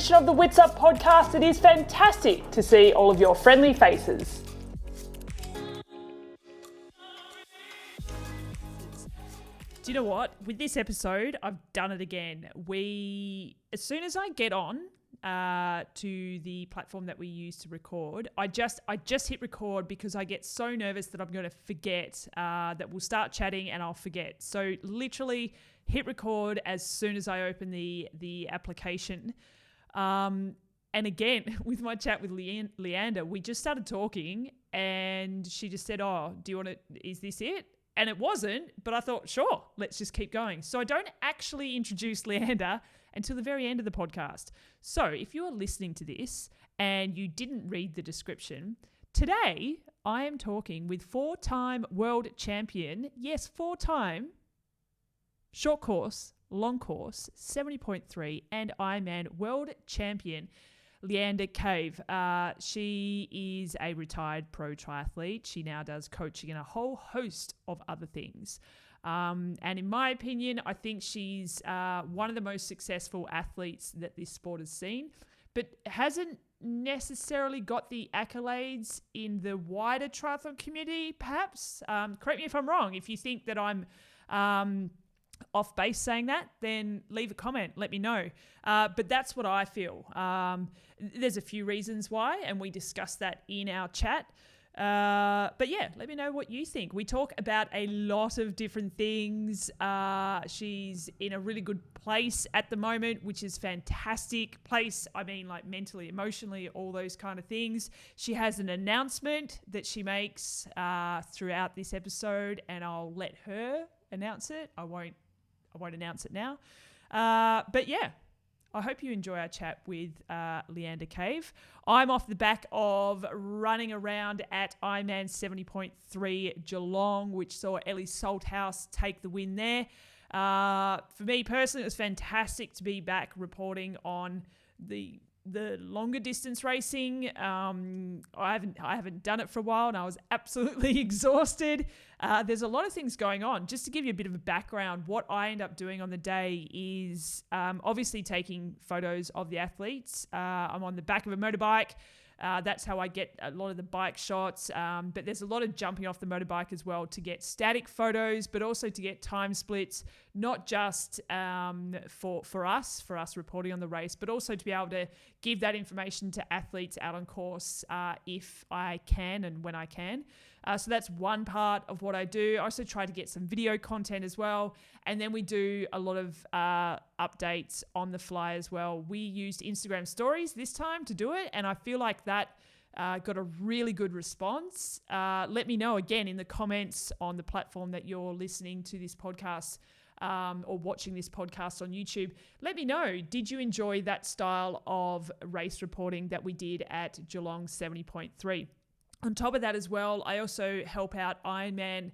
edition of the Witsup Podcast. It is fantastic to see all of your friendly faces. Do you know what? With this episode, I've done it again. As soon as I get on to the platform that we use to record, I just hit record because I get so nervous that I'm going to forget, that we'll start chatting and I'll forget. So literally hit record as soon as I open the application. And again, with my chat with Leanda, we just started talking and she just said, "Oh, is this it?" And it wasn't, but I thought, sure, let's just keep going. So I don't actually introduce Leanda until the very end of the podcast. So if you're listening to this and you didn't read the description, today I am talking with four-time world champion, yes, four-time, short course, long course, 70.3 and Ironman world champion, Leanda Cave. She is a retired pro triathlete. She now does coaching and a whole host of other things. And in my opinion, I think she's one of the most successful athletes that this sport has seen, but hasn't necessarily got the accolades in the wider triathlon community, perhaps. Correct me if I'm wrong. If you think that I'm off base saying that, then leave a comment, let me know. But that's what I feel. There's a few reasons why, and we discussed that in our chat. But yeah, let me know what you think. We talk about a lot of different things. She's in a really good place at the moment, which is fantastic place. I mean, like mentally, emotionally, all those kind of things. She has an announcement that she makes throughout this episode, and I'll let her announce it. I won't announce it now. But yeah, I hope you enjoy our chat with Leanda Cave. I'm off the back of running around at Ironman 70.3 Geelong, which saw Ellie Salthouse take the win there. For me personally, it was fantastic to be back reporting on the longer distance racing. I haven't done it for a while and I was absolutely exhausted. There's a lot of things going on. Just to give you a bit of a background, what I end up doing on the day is obviously taking photos of the athletes. I'm on the back of a motorbike. That's how I get a lot of the bike shots. But there's a lot of jumping off the motorbike as well to get static photos, but also to get time splits, not just for us reporting on the race, but also to be able to give that information to athletes out on course if I can and when I can. So that's one part of what I do. I also try to get some video content as well. And then we do a lot of updates on the fly as well. We used Instagram stories this time to do it. And I feel like that got a really good response. Let me know again in the comments on the platform that you're listening to this podcast or watching this podcast on YouTube. Let me know, did you enjoy that style of race reporting that we did at Geelong 70.3? On top of that as well, I also help out Ironman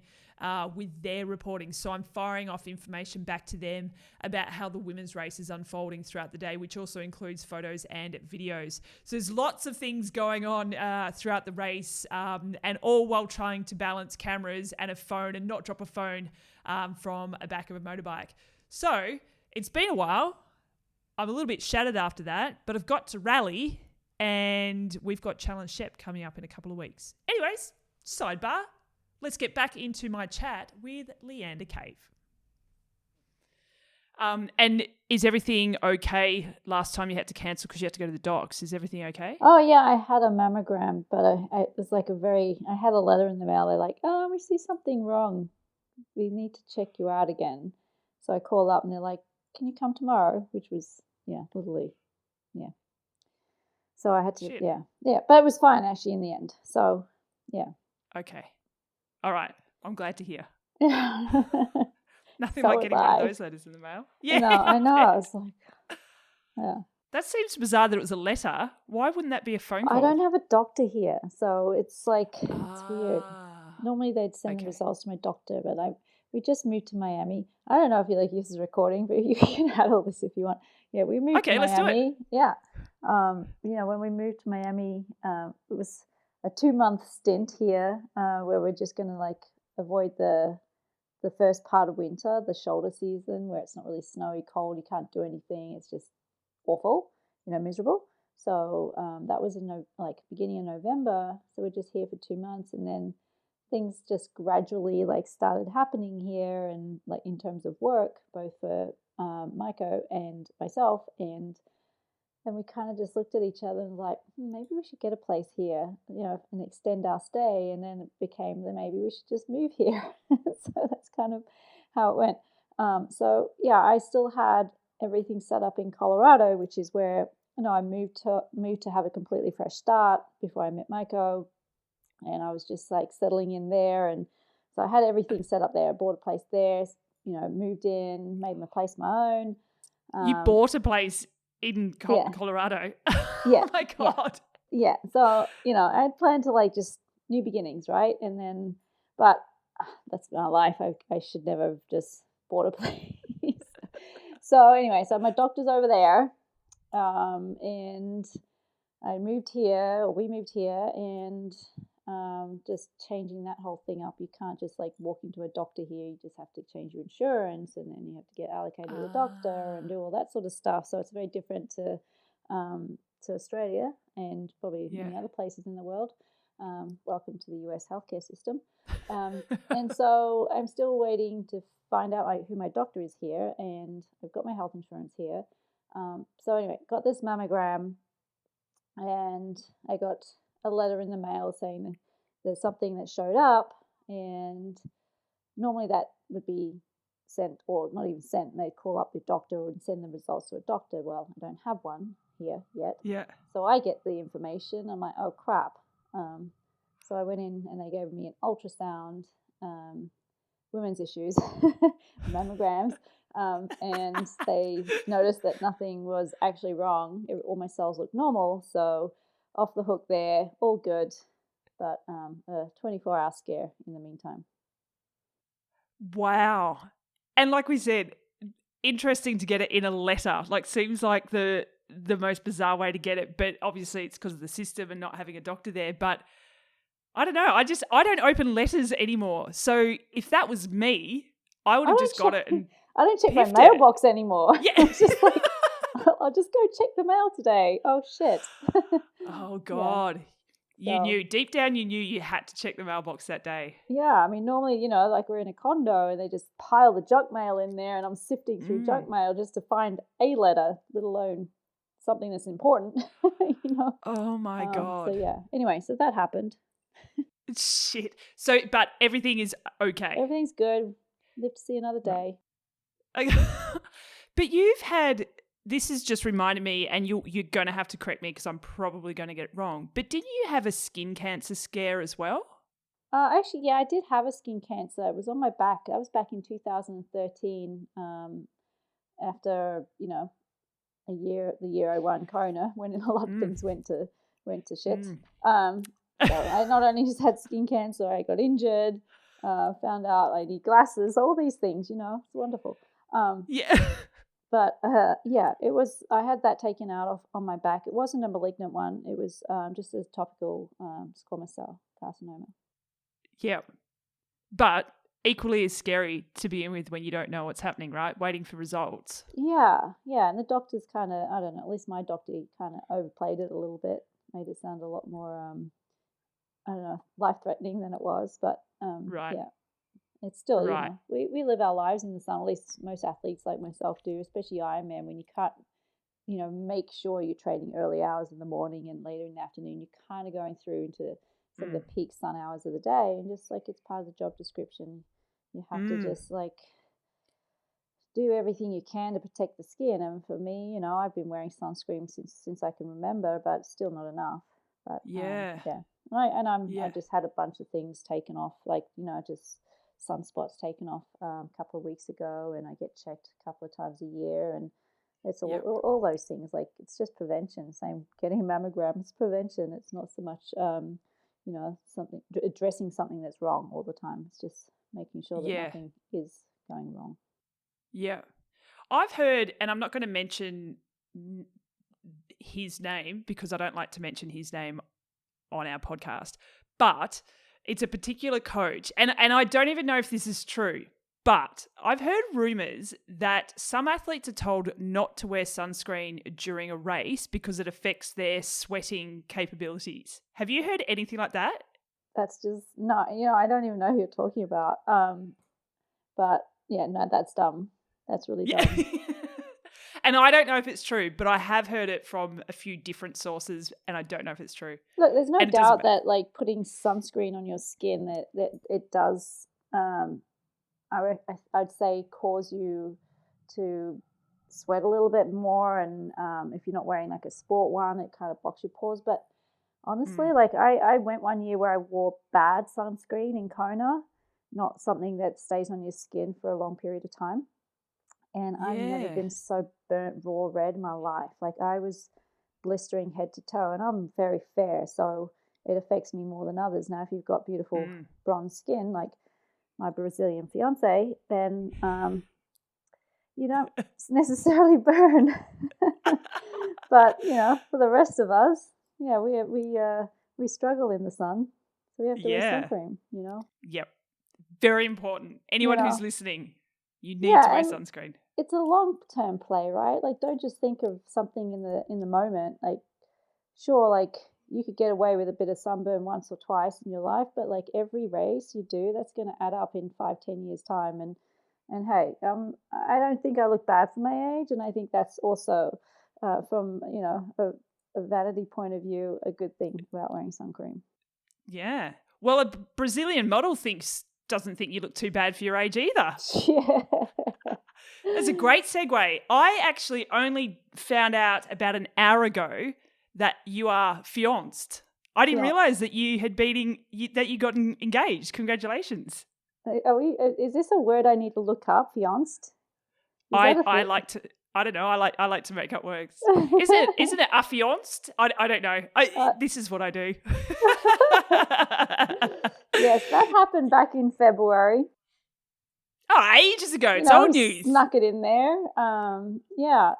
with their reporting. So I'm firing off information back to them about how the women's race is unfolding throughout the day, which also includes photos and videos. So there's lots of things going on throughout the race, and all while trying to balance cameras and a phone and not drop a phone from a back of a motorbike. So it's been a while. I'm a little bit shattered after that, but I've got to rally. And we've got Challenge Shep coming up in a couple of weeks. Anyways, sidebar. Let's get back into my chat with Leanda Cave. And is everything okay? Last time you had to cancel because you had to go to the docs. Is everything okay? Oh, yeah, I had a mammogram, but it was like I had a letter in the mail. They're like, "Oh, we see something wrong. We need to check you out again." So I call up and they're like, "Can you come tomorrow?" Which was, literally, yeah. So I had to, Shit. yeah, but it was fine actually in the end. So, yeah. Okay. All right. I'm glad to hear. Nothing So like was getting one I. of those letters in the mail. Yeah. No, I know. I was like, yeah. That seems bizarre that it was a letter. Why wouldn't that be a phone call? I don't have a doctor here, so it's like, it's weird. Normally they'd send the results to my doctor, but we just moved to Miami. I don't know if you like use this recording, but you can handle this if you want. Yeah, we moved to Miami. Let's do it. Yeah. When we moved to Miami, it was a 2-month stint here where we're just going to like avoid the first part of winter, the shoulder season, where it's not really snowy, cold, you can't do anything. It's just awful. miserable. So that was in beginning of November. So we're just here for 2 months, and then things just gradually started happening here, and in terms of work, both for Maiko and myself. And then we kind of just looked at each other and maybe we should get a place here, and extend our stay. And then it became that maybe we should just move here. So that's kind of how it went. So yeah, I still had everything set up in Colorado, which is where I moved to have a completely fresh start before I met Maiko. And I was just settling in there. And so I had everything set up there. I bought a place there, moved in, made my place my own. You bought a place in Colorado? Yeah. Oh my God. Yeah. So, I had planned to just new beginnings, right? And then, but that's my life. I should never have just bought a place. So anyway, so my doctor's over there. And we moved here, and just changing that whole thing up. You can't just walk into a doctor here. You just have to change your insurance, and then you have to get allocated to a doctor and do all that sort of stuff. So it's very different to Australia and probably many other places in the world. Welcome to the US healthcare system. And so I'm still waiting to find out who my doctor is here, and I've got my health insurance here. So anyway, got this mammogram, and I got a letter in the mail saying there's something that showed up, and normally that would be sent, or not even sent. They'd call up the doctor and send the results to a doctor. Well, I don't have one here yet. Yeah. So I get the information. I'm like, oh crap. So I went in and they gave me an ultrasound, women's issues, mammograms. And they noticed that nothing was actually wrong. All my cells looked normal. So off the hook there, all good. But a 24-hour scare in the meantime. Wow. And like we said, interesting to get it in a letter. Seems like the most bizarre way to get it. But obviously it's because of the system and not having a doctor there. But I don't know. I don't open letters anymore. So if that was me, I would have just got it and I don't check my mailbox anymore. Yeah. It's just I'll just go check the mail today. Oh, shit. Oh, God. Yeah. You knew, deep down you knew you had to check the mailbox that day. Yeah. I mean, normally, we're in a condo and they just pile the junk mail in there, and I'm sifting through junk mail just to find a letter, let alone something that's important, Oh, my God. So, yeah. Anyway, so that happened. Shit. So, but everything is okay. Everything's good. Live to see another day. But you've had, this has just reminded me, and you're going to have to correct me because I'm probably going to get it wrong, but didn't you have a skin cancer scare as well? Actually, yeah, I did have a skin cancer. It was on my back. That was back in 2013, after, the year I won Kona, when a lot of things went to shit. So I not only just had skin cancer, I got injured, found out I need glasses, all these things, it's wonderful. But it was, I had that taken out on my back. It wasn't a malignant one. It was just a topical squamous cell carcinoma. Yeah. But equally as scary to begin with when you don't know what's happening, right? Waiting for results. Yeah. And the doctors kind of, I don't know, at least my doctor kind of overplayed it a little bit, made it sound a lot more, I don't know, life-threatening than it was. But yeah. It's still, we live our lives in the sun, at least most athletes like myself do, especially Ironman, when you can't, make sure you're training early hours in the morning and later in the afternoon. You're kind of going through into some of the peak sun hours of the day, and just it's part of the job description. You have to just do everything you can to protect the skin. And for me, I've been wearing sunscreen since I can remember, but it's still not enough. But I just had a bunch of things taken off, just sunspots taken off a couple of weeks ago, and I get checked a couple of times a year, and it's all those things. It's just prevention. Same getting a mammogram, it's prevention. It's not so much something addressing something that's wrong all the time. It's just making sure that nothing is going wrong. Yeah, I've heard, and I'm not going to mention his name because I don't like to mention his name on our podcast, but it's a particular coach, and I don't even know if this is true, But I've heard rumours that some athletes are told not to wear sunscreen during a race because it affects their sweating capabilities. Have you heard anything like that? That's just not, I don't even know who you're talking about. But yeah, no, that's dumb. That's really dumb. And I don't know if it's true, but I have heard it from a few different sources, and I don't know if it's true. Look, there's no doubt that like putting sunscreen on your skin, that it does, I'd say, cause you to sweat a little bit more. And if you're not wearing like a sport one, it kind of blocks your pores. But honestly, like I went one year where I wore bad sunscreen in Kona, not something that stays on your skin for a long period of time. And I've never been so burnt raw red in my life. Like I was blistering head to toe, and I'm very fair, so it affects me more than others. Now, if you've got beautiful bronze skin, like my Brazilian fiance, then you don't necessarily burn. But for the rest of us, we struggle in the sun, so we have to wear sunscreen. Yep, very important. Anyone who's listening, you need to wear sunscreen. It's a long-term play, right? Like, don't just think of something in the moment. Like, sure, like you could get away with a bit of sunburn once or twice in your life, but like every race you do, that's going to add up in 5-10 years time. And hey, I don't think I look bad for my age, and I think that's also from a vanity point of view a good thing about wearing sun cream. Yeah. Well, a Brazilian model doesn't think you look too bad for your age either. Yeah. That's a great segue. I actually only found out about an hour ago that you are fianced. I didn't realize that you had that you got engaged. Congratulations. Is this a word I need to look up? Fianced? I like to. I don't know. I like to make up words. Isn't it affianced? I don't know. This is what I do. Yes, that happened back in February. Oh, ages ago. It's old news. Snuck it in there.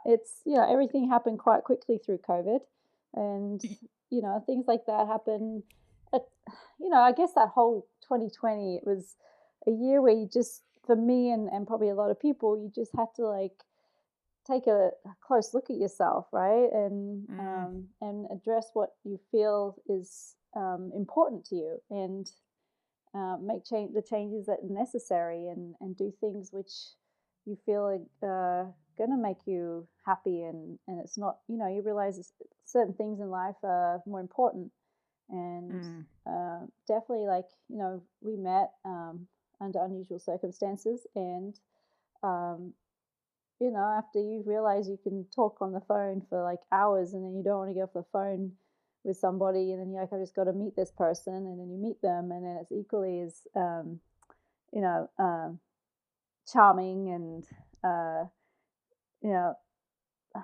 It's everything happened quite quickly through COVID, and things like that happen. I guess that whole 2020, it was a year where you just, for me and probably a lot of people, you just had to like take a close look at yourself, right? And address what you feel is important to you, and make the changes that are necessary, and do things which you feel are going to make you happy, and it's not, you realize certain things in life are more important. And definitely, like, we met under unusual circumstances, and after you realize you can talk on the phone for like hours, and then you don't want to get off the phone with somebody, and then you're like, I just got to meet this person, and then you meet them, and then it's equally as charming, and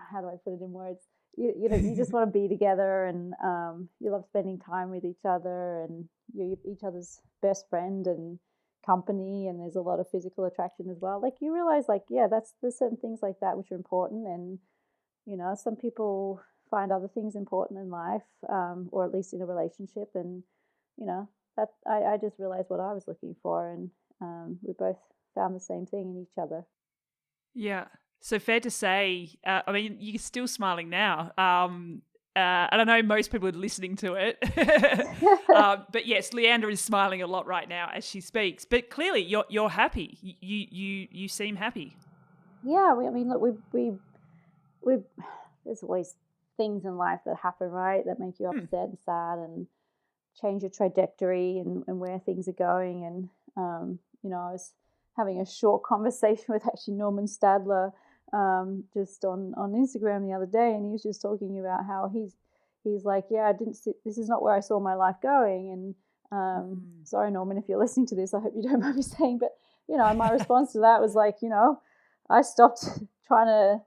how do I put it in words? You just want to be together, and you love spending time with each other, and you're each other's best friend and company, and there's a lot of physical attraction as well. Like, you realize, like, there's certain things like that which are important, and some people find other things important in life, or at least in a relationship, and that I just realized what I was looking for, and we both found the same thing in each other. Yeah. So fair to say, I mean, you're still smiling now. And I know most people are listening to it. But yes, Leanda is smiling a lot right now as she speaks. But clearly you're happy. You seem happy. Yeah, look, we there's always things in life that happen, right, that make you upset and sad and change your trajectory and where things are going. And I was having a short conversation with actually Norman Stadler just on Instagram the other day, and he was just talking about how he's like, this is not where I saw my life going. And sorry, Norman, if you're listening to this, I hope you don't mind me saying, but my response to that was like, I stopped trying to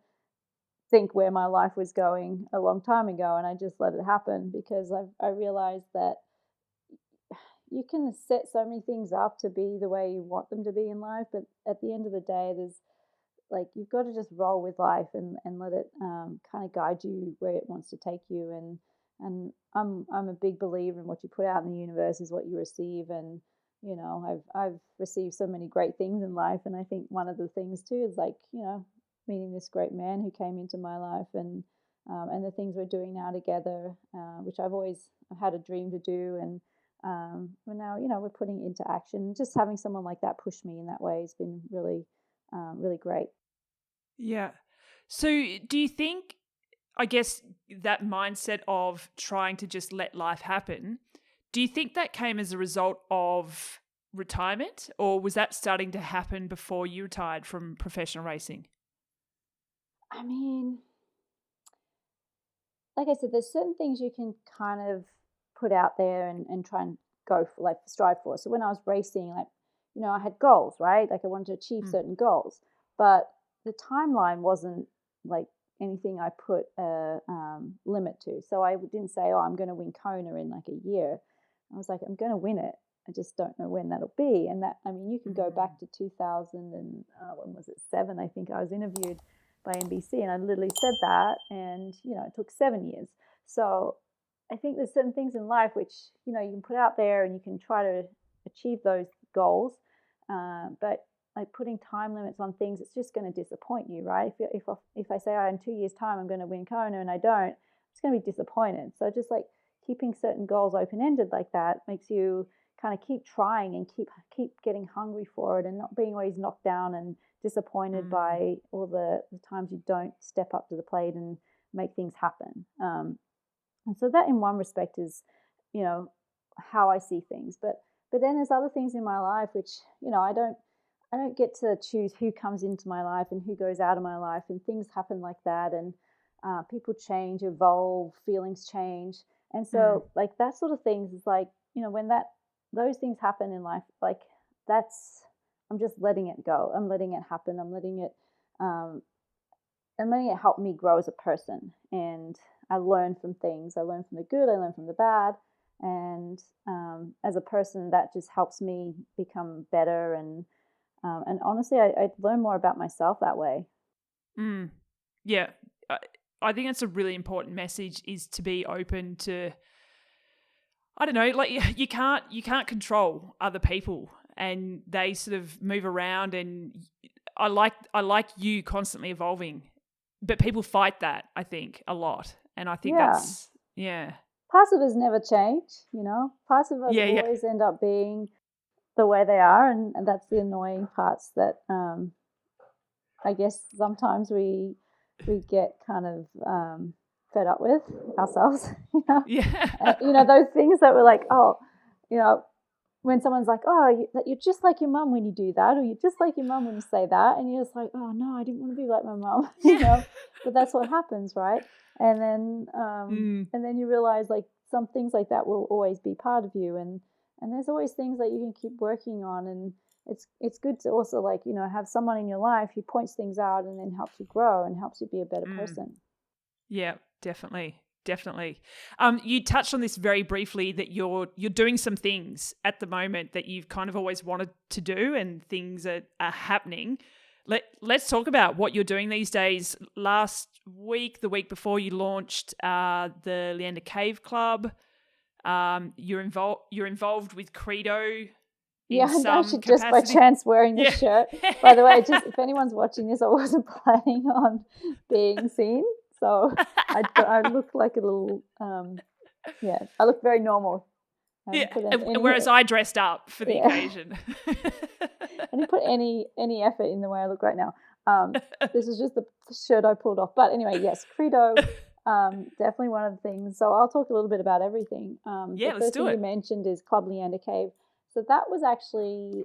think where my life was going a long time ago, and I just let it happen, because I realized that you can set so many things up to be the way you want them to be in life, but at the end of the day, there's like, you've got to just roll with life and let it kind of guide you where it wants to take you. And I'm a big believer in what you put out in the universe is what you receive. And I've received so many great things in life, and I think one of the things too is like, meeting this great man who came into my life, and the things we're doing now together, which I've had a dream to do, and we're now, we're putting it into action. Just having someone like that push me in that way has been really, really great. Yeah. So do you think, I guess, that mindset of trying to just let life happen, do you think that came as a result of retirement, or was that starting to happen before you retired from professional racing? I mean, like I said, there's certain things you can kind of put out there and try and go for, like strive for. So when I was racing, like, I had goals, right? Like I wanted to achieve certain goals, but the timeline wasn't like anything I put a limit to. So I didn't say, oh, I'm going to win Kona in like a year. I was like, I'm going to win it. I just don't know when that'll be. And that, I mean, you can go back to 2000 and when was it, 7? I think I was interviewed by NBC, and I literally said that, and it took 7 years. So I think there's certain things in life which you can put out there and you can try to achieve those goals, but like putting time limits on things, it's just going to disappoint you, right? If I say, oh, in 2 years' time I'm going to win Kona and I don't, I'm just going to be disappointed. So just like keeping certain goals open-ended like that makes you kind of keep trying and keep getting hungry for it, and not being always knocked down and disappointed by all the times you don't step up to the plate and make things happen. And so that in one respect is, how I see things. But then there's other things in my life which, I don't get to choose who comes into my life and who goes out of my life, and things happen like that, and people change, evolve, feelings change. And so like that sort of things is like, when those things happen in life, like I'm just letting it go. I'm letting it happen. I'm letting it help me grow as a person. And I learn from things. I learn from the good. I learn from the bad. And as a person, that just helps me become better. And honestly, I learn more about myself that way. Yeah. I think that's a really important message, is to be open to, I don't know, like you can't control other people, and they sort of move around, and I like you constantly evolving, but people fight that, I think, a lot. And I think that's, parts of us never change, parts of us always end up being the way they are, and that's the annoying parts that I guess sometimes we get kind of fed up with ourselves. Those things that we're like, oh, when someone's like, oh, you're just like your mum when you do that, or you're just like your mum when you say that, and you're just like, oh no, I didn't want to be like my mum, but that's what happens, right? And then you realize like some things like that will always be part of you, and there's always things that you can keep working on, and it's good to also like have someone in your life who points things out and then helps you grow and helps you be a better person. Yeah, definitely. You touched on this very briefly, that you're doing some things at the moment that you've kind of always wanted to do, and things are happening. Let's talk about what you're doing these days. Last week, the week before, you launched the Leanda Cave Club. You're involved with Credo. I'm actually just by chance wearing this shirt. By the way, just if anyone's watching this, I wasn't planning on being seen. So I look like a little, I look very normal. Whereas I dressed up for the occasion. I didn't put any effort in the way I look right now. This is just the shirt I pulled off. But anyway, yes, Credo, definitely one of the things. So I'll talk a little bit about everything. The first thing you mentioned is Club Leanda Cave. So that was actually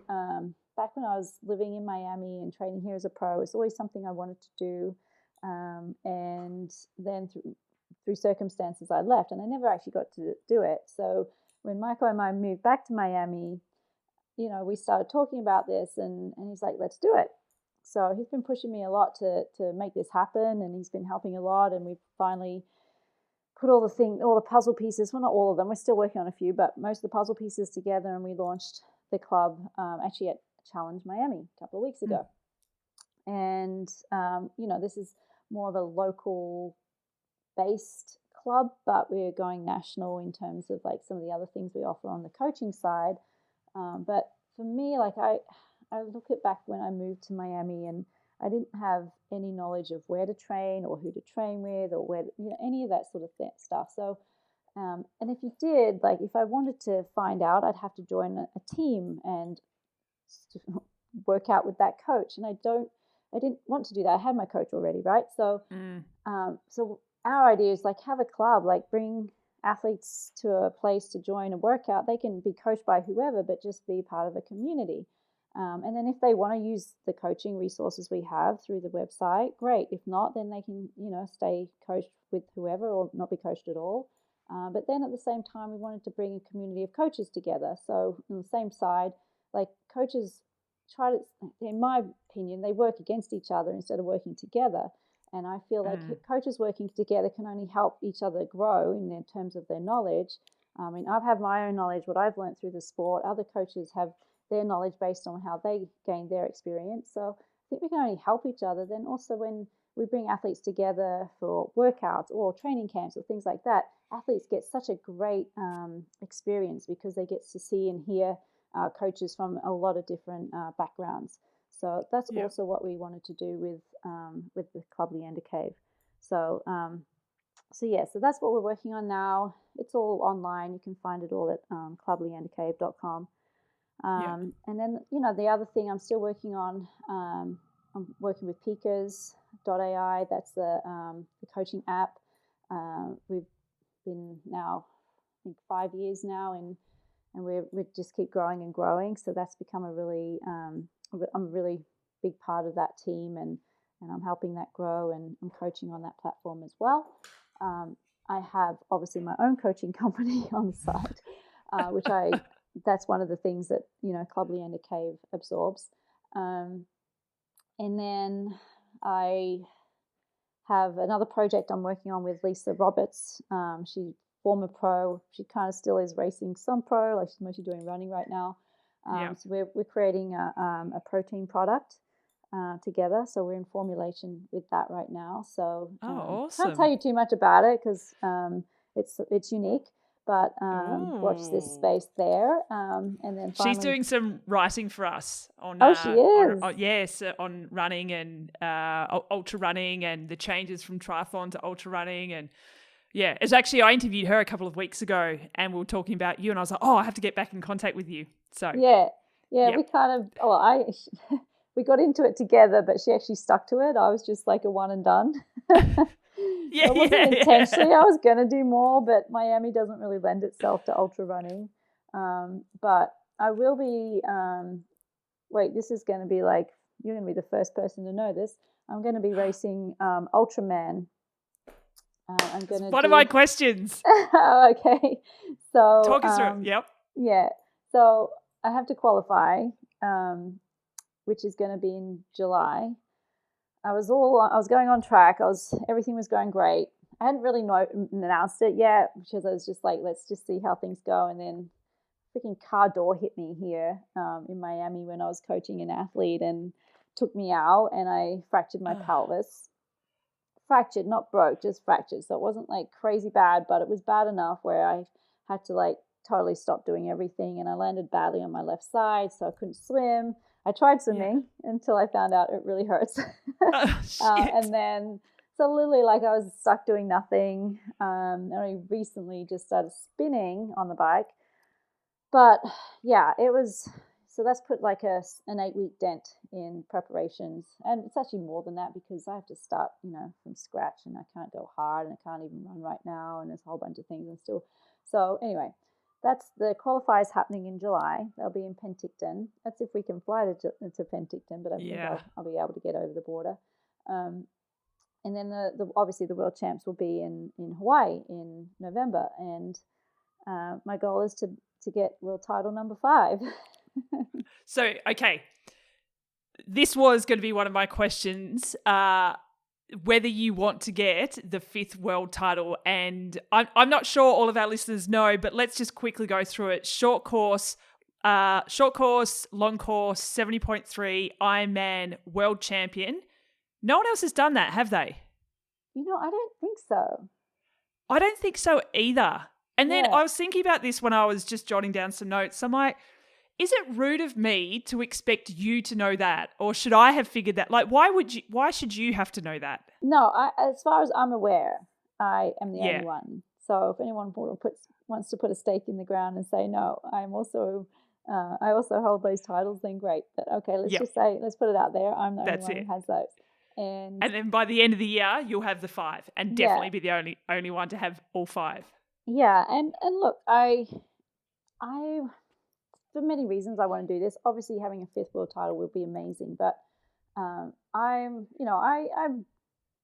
back when I was living in Miami and training here as a pro. It's always something I wanted to do. And then through circumstances I left, and I never actually got to do it. So when Michael and I moved back to Miami, we started talking about this, and he's like, let's do it. So he's been pushing me a lot to make this happen, and he's been helping a lot, and we've finally put all the puzzle pieces, well, not all of them, we're still working on a few, but most of the puzzle pieces together, and we launched the club actually at Challenge Miami a couple of weeks ago. And this is more of a local based club, but we're going national in terms of like some of the other things we offer on the coaching side. But for me, like I look at back when I moved to Miami, and I didn't have any knowledge of where to train or who to train with, or where, any of that sort of stuff. So, and if you did, like if I wanted to find out, I'd have to join a team and work out with that coach. And I didn't want to do that. I had my coach already, right? So, so our idea is like have a club, like bring athletes to a place to join a workout. They can be coached by whoever, but just be part of a community. And then if they want to use the coaching resources we have through the website, great. If not, then they can, stay coached with whoever or not be coached at all. But then at the same time, we wanted to bring a community of coaches together. So on the same side, like coaches try to, in my opinion, they work against each other instead of working together. And I feel like coaches working together can only help each other grow in terms of their knowledge. I mean, I've had my own knowledge, what I've learned through the sport. Other coaches have their knowledge based on how they gained their experience. So I think we can only help each other. Then also when we bring athletes together for workouts or training camps or things like that, athletes get such a great experience because they get to see and hear coaches from a lot of different backgrounds. So that's also what we wanted to do with the Club Leanda Cave. So so that's what we're working on now. It's all online. You can find it all at clubleandacave.com. And then, the other thing I'm still working on, I'm working with Peakers.ai. That's the coaching app. We've been now, I think, 5 years now, and we just keep growing and growing. So that's become a really, I'm a really big part of that team, and I'm helping that grow, and I'm coaching on that platform as well. I have obviously my own coaching company on the side, which that's one of the things that, Club Leanda Cave absorbs. And then I have another project I'm working on with Lisa Roberts. She's former pro. She kind of still is racing some pro, like she's mostly doing running right now. So we're creating a protein product together. So we're in formulation with that right now. So awesome. Can't tell you too much about it because it's unique. But watch this space there. And then finally, she's doing some writing for us on. She is. On running and ultra running and the changes from triathlon to ultra running. And it's actually, I interviewed her a couple of weeks ago and we were talking about you, and I was like, I have to get back in contact with you. So we kind of we got into it together, but she actually stuck to it. I was just like a one and done. It wasn't intentionally. I was going to do more, but Miami doesn't really lend itself to ultra running. But I will be, this is going to be like, you're going to be the first person to know this. I'm going to be racing Ultraman. One of my questions. Okay. So talk us through it. Yep. Yeah. So I have to qualify, which is going to be in July. I was going on track. Everything was going great. I hadn't really announced it yet because I was just like, let's just see how things go. And then freaking car door hit me here in Miami when I was coaching an athlete and took me out, and I fractured my pelvis. Fractured, not broke, just fractured. So it wasn't like crazy bad, but it was bad enough where I had to like totally stop doing everything, and I landed badly on my left side, so I couldn't swim. I tried swimming until I found out it really hurts. And then, so literally like I was stuck doing nothing. And I recently just started spinning on the bike. But it was, so that's put like an 8-week dent in preparations. And it's actually more than that because I have to start, from scratch, and I can't go hard, and I can't even run right now. And there's a whole bunch of things and still. So anyway, that's the qualifiers happening in July. They'll be in Penticton. That's if we can fly to Penticton, but I think I'll be able to get over the border. And then the obviously the World Champs will be in Hawaii in November, and my goal is to get world title number 5. So okay, this was going to be one of my questions. Whether you want to get the 5th world title, and I'm not sure all of our listeners know, but let's just quickly go through it. Short course, long course, 70.3, Ironman world champion. No one else has done that, have they? I don't think so. I don't think so either. And then I was thinking about this when I was just jotting down some notes. I'm like, is it rude of me to expect you to know that? Or should I have figured that? Like, why should you have to know that? No, as far as I'm aware, I am the Yeah. only one. So if anyone wants to put a stake in the ground and say, no, I'm also, I also hold those titles, then great. But okay, let's Yep. just say, let's put it out there. I'm the That's only one it. who has those. And then by the end of the year, you'll have the 5 and definitely be the only one to have all 5. Yeah. And look, I, for many reasons, I want to do this. Obviously, having a 5th world title would be amazing. But I'm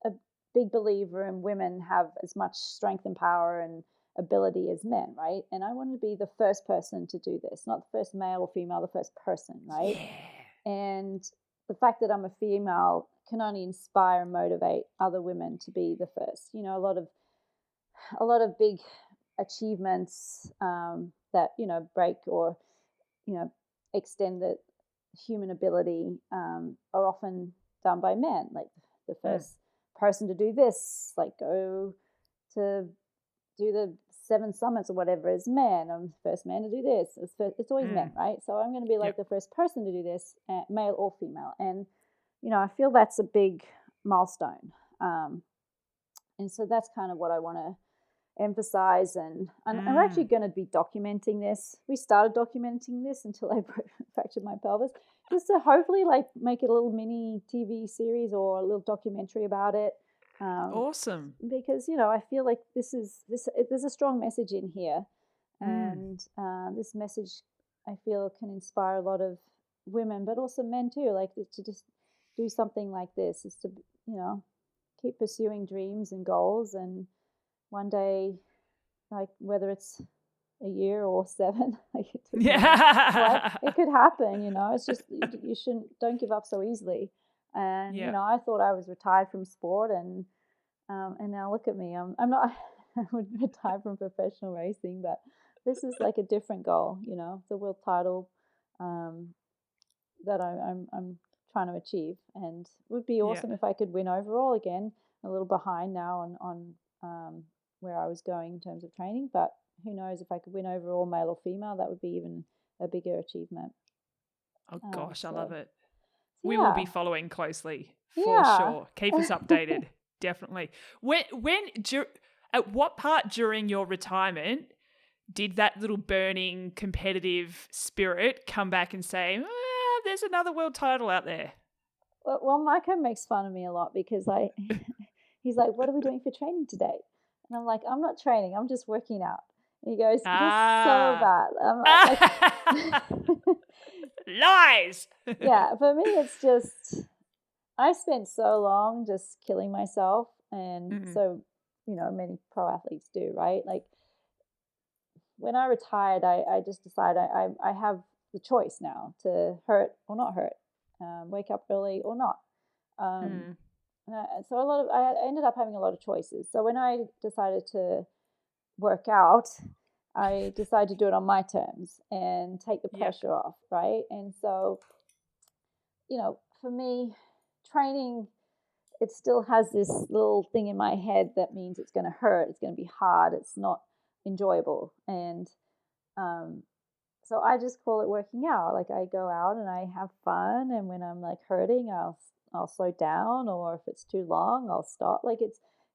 a big believer in women have as much strength and power and ability as men, right? And I want to be the first person to do this, not the first male or female, the first person, right? Yeah. And the fact that I'm a female can only inspire and motivate other women to be the first. You know, a lot of big achievements that, you know, break or, you know, extend the human ability are often done by men. Like the first person to do this, like go to do the 7 summits or whatever, is men. I'm the first man to do this. It's always men, right? So I'm going to be like the first person to do this, male or female. And, you know, I feel that's a big milestone. And so that's kind of what I want to emphasize. And I'm actually going to be documenting this. We started documenting this until I fractured my pelvis, just to hopefully like make it a little mini TV series or a little documentary about it. Awesome. Because, you know, I feel like there's a strong message in here. And this message, I feel, can inspire a lot of women, but also men too, like to just do something like this, is to, you know, keep pursuing dreams and goals. And one day, like whether it's a year or 7, like it could happen, you know. It's just you don't give up so easily. And you know, I thought I was retired from sport, and now look at me. I'm not. I would retire from professional racing, but this is like a different goal, you know, the world title that I'm trying to achieve. And it would be awesome if I could win overall again. A little behind now on where I was going in terms of training, but who knows, if I could win overall, male or female, that would be even a bigger achievement. Oh gosh, I love it. We will be following closely for sure. Keep us updated, definitely. At what part during your retirement did that little burning competitive spirit come back and say, there's another world title out there? Well, Micah makes fun of me a lot because he's like, what are we doing for training today? And I'm like, I'm not training, I'm just working out. And he goes, this is so bad. I'm like, lies. Yeah, for me, it's just, I spent so long just killing myself. And so, you know, many pro athletes do, right? Like when I retired, I just decided I have the choice now to hurt or not hurt, wake up early or not. So I ended up having a lot of choices. So when I decided to work out, I decided to do it on my terms and take the pressure off, right? And so, you know, for me, training, it still has this little thing in my head that means it's going to hurt, it's going to be hard, it's not enjoyable. And so I just call it working out. Like I go out and I have fun, and when I'm like hurting, I'll slow down, or if it's too long, I'll stop. Like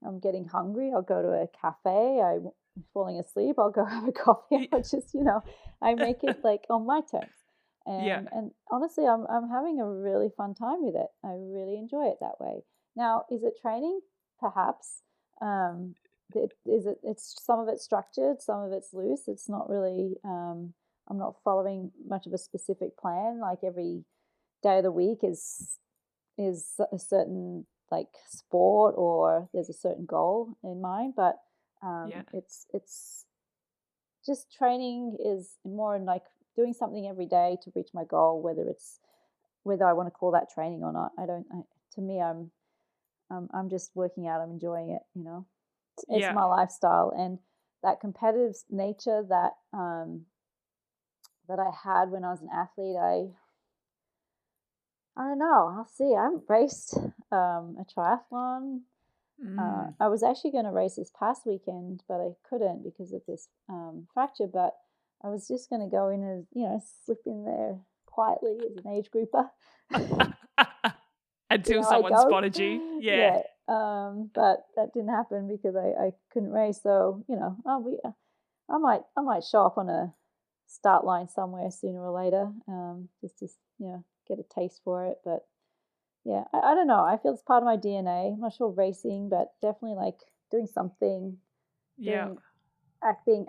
I'm getting hungry, I'll go to a cafe. I'm falling asleep, I'll go have a coffee. I just, you know, I make it like on my terms. And honestly, I'm having a really fun time with it. I really enjoy it that way. Now, is it training? Perhaps. It's some of it's structured, some of it's loose. It's not really. I'm not following much of a specific plan. Like every day of the week is a certain like sport, or there's a certain goal in mind. But it's just training is more in like doing something every day to reach my goal, whether I want to call that training or not. To me, I'm just working out. I'm enjoying it. You know, it's my lifestyle, and that competitive nature that I had when I was an athlete. I don't know. I'll see. I haven't raced a triathlon. I was actually going to race this past weekend, but I couldn't because of this fracture. But I was just going to go in as, slip in there quietly as an age grouper. Until someone spotted you. Yeah. But that didn't happen because I couldn't race. So, I might show up on a start line somewhere sooner or later, just to, get a taste for it. But yeah, I don't know. I feel it's part of my DNA. I'm not sure racing, but definitely like doing something, being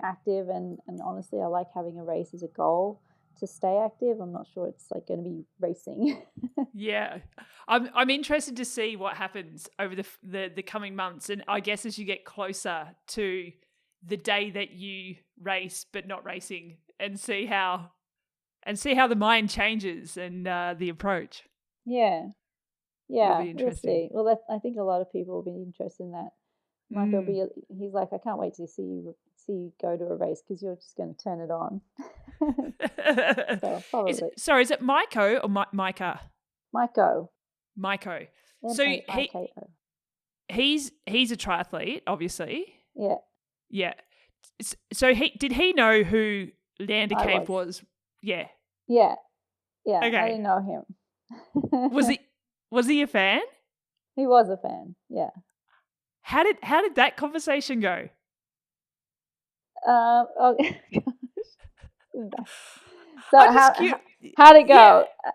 active. And honestly, I like having a race as a goal to stay active. I'm not sure it's like going to be racing. Yeah. I'm interested to see what happens over the coming months. And I guess as you get closer to the day that you race, but not racing, and see how the mind changes and the approach. Yeah. It'll be We'll interesting. see. Well, I think a lot of people will be interested in that. Michael he's like, I can't wait to see you go to a race because you're just going to turn it on. So probably. Is it Maiko or Micah? Maiko. So he's a triathlete, obviously. Yeah. Yeah. So did he know who Leanda Cave was? Yeah. Yeah. Okay. I didn't know him. Was he a fan? He was a fan. Yeah. How did that conversation go? Oh gosh. So how'd it go? Yeah.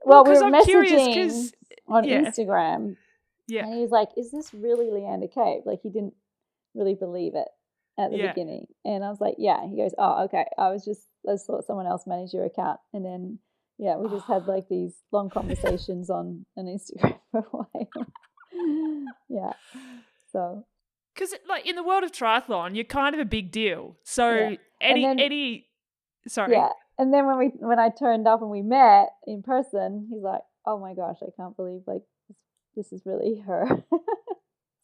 Well, we were messaging on Instagram. Yeah. And he was like, "Is this really Leanda Cave?" Like he didn't really believe it at the beginning. And I was like, "Yeah." He goes, "Oh, okay. I just thought someone else managed your account." And then we just had like these long conversations on an Instagram for a while. Yeah. So because like in the world of triathlon, you're kind of a big deal. So sorry. Yeah. And then when I turned up and we met in person, he's like, "Oh my gosh, I can't believe like this is really her."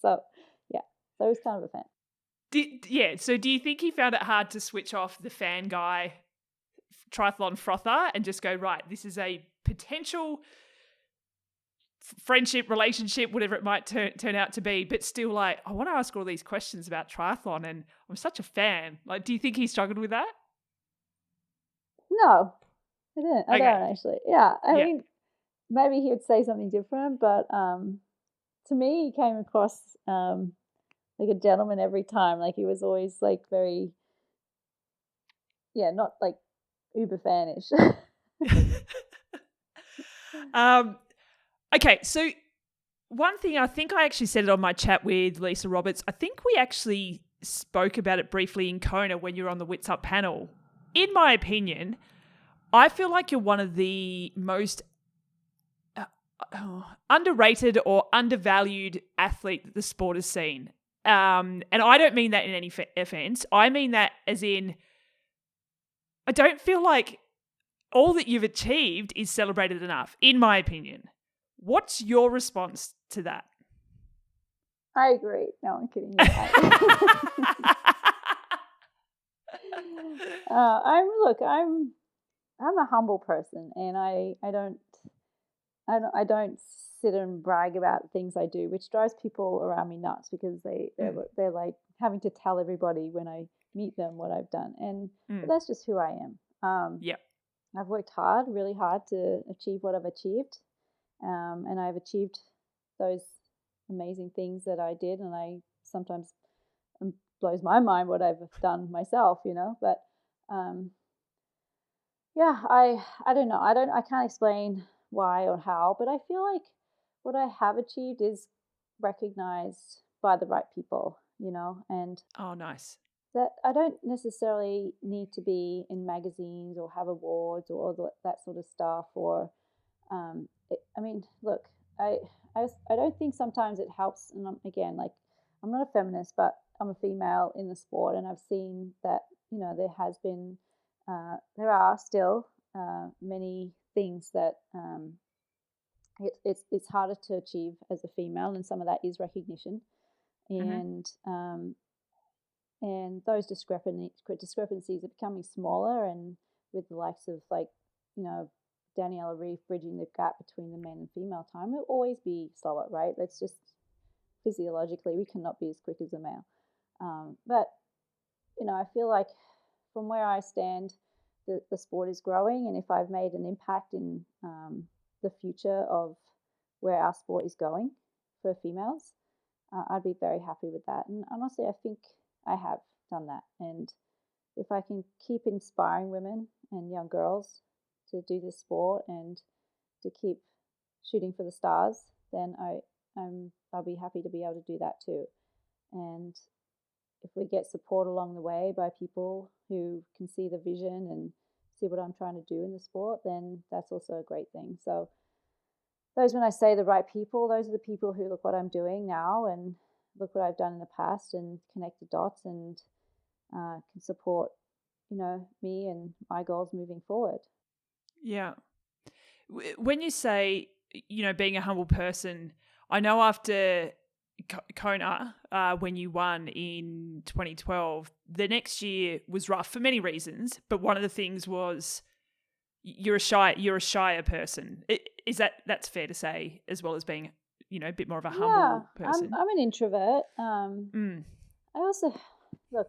So he was kind of a fan. So do you think he found it hard to switch off the fan guy triathlon frother and just go, right, this is a potential friendship, relationship, whatever it might turn out to be, but still like, I want to ask all these questions about triathlon and I'm such a fan. Like, do you think he struggled with that? No, I didn't. I don't actually. Yeah. I mean, maybe he would say something different, but to me, he came across like a gentleman every time. Like he was always like very, not like uber fanish. Okay, so one thing, I think I actually said it on my chat with Lisa Roberts. I think we actually spoke about it briefly in Kona when you were on the Witsup panel. In my opinion, I feel like you're one of the most underrated or undervalued athlete that the sport has seen. And I don't mean that in any offense. I mean that as in, I don't feel like all that you've achieved is celebrated enough, in my opinion. What's your response to that? I agree. No, I'm kidding. I'm a humble person, and I don't sit and brag about things I do, which drives people around me nuts because they're like having to tell everybody when I meet them what I've done, and but that's just who I am. I've worked really hard to achieve what I've achieved, and I've achieved those amazing things that I did, and I sometimes blows my mind what I've done myself, but I don't know. I can't explain why or how, but I feel like what I have achieved is recognized by the right people, and oh, nice. That I don't necessarily need to be in magazines or have awards or all that sort of stuff. Or, look, I don't think sometimes it helps. And I'm not a feminist, but I'm a female in the sport, and I've seen that there are still many things that it's harder to achieve as a female, and some of that is recognition, and those discrepancies are becoming smaller, and with the likes of Daniela Reef bridging the gap between the men and female time, it'll always be slower, right? That's just physiologically, we cannot be as quick as a male. But I feel like from where I stand, the sport is growing, and if I've made an impact in the future of where our sport is going for females, I'd be very happy with that. And honestly, I think I have done that. And if I can keep inspiring women and young girls to do this sport and to keep shooting for the stars, then I'll be happy to be able to do that too. And if we get support along the way by people who can see the vision and see what I'm trying to do in the sport, then that's also a great thing. So when I say the right people, those are the people who look what I'm doing now and look what I've done in the past and connect the dots and can support, me and my goals moving forward. Yeah. When you say, being a humble person, I know after Kona, when you won in 2012, the next year was rough for many reasons, but one of the things was you're a shyer person. That's fair to say, as well as being, a bit more of a humble person. I'm an introvert. I also look.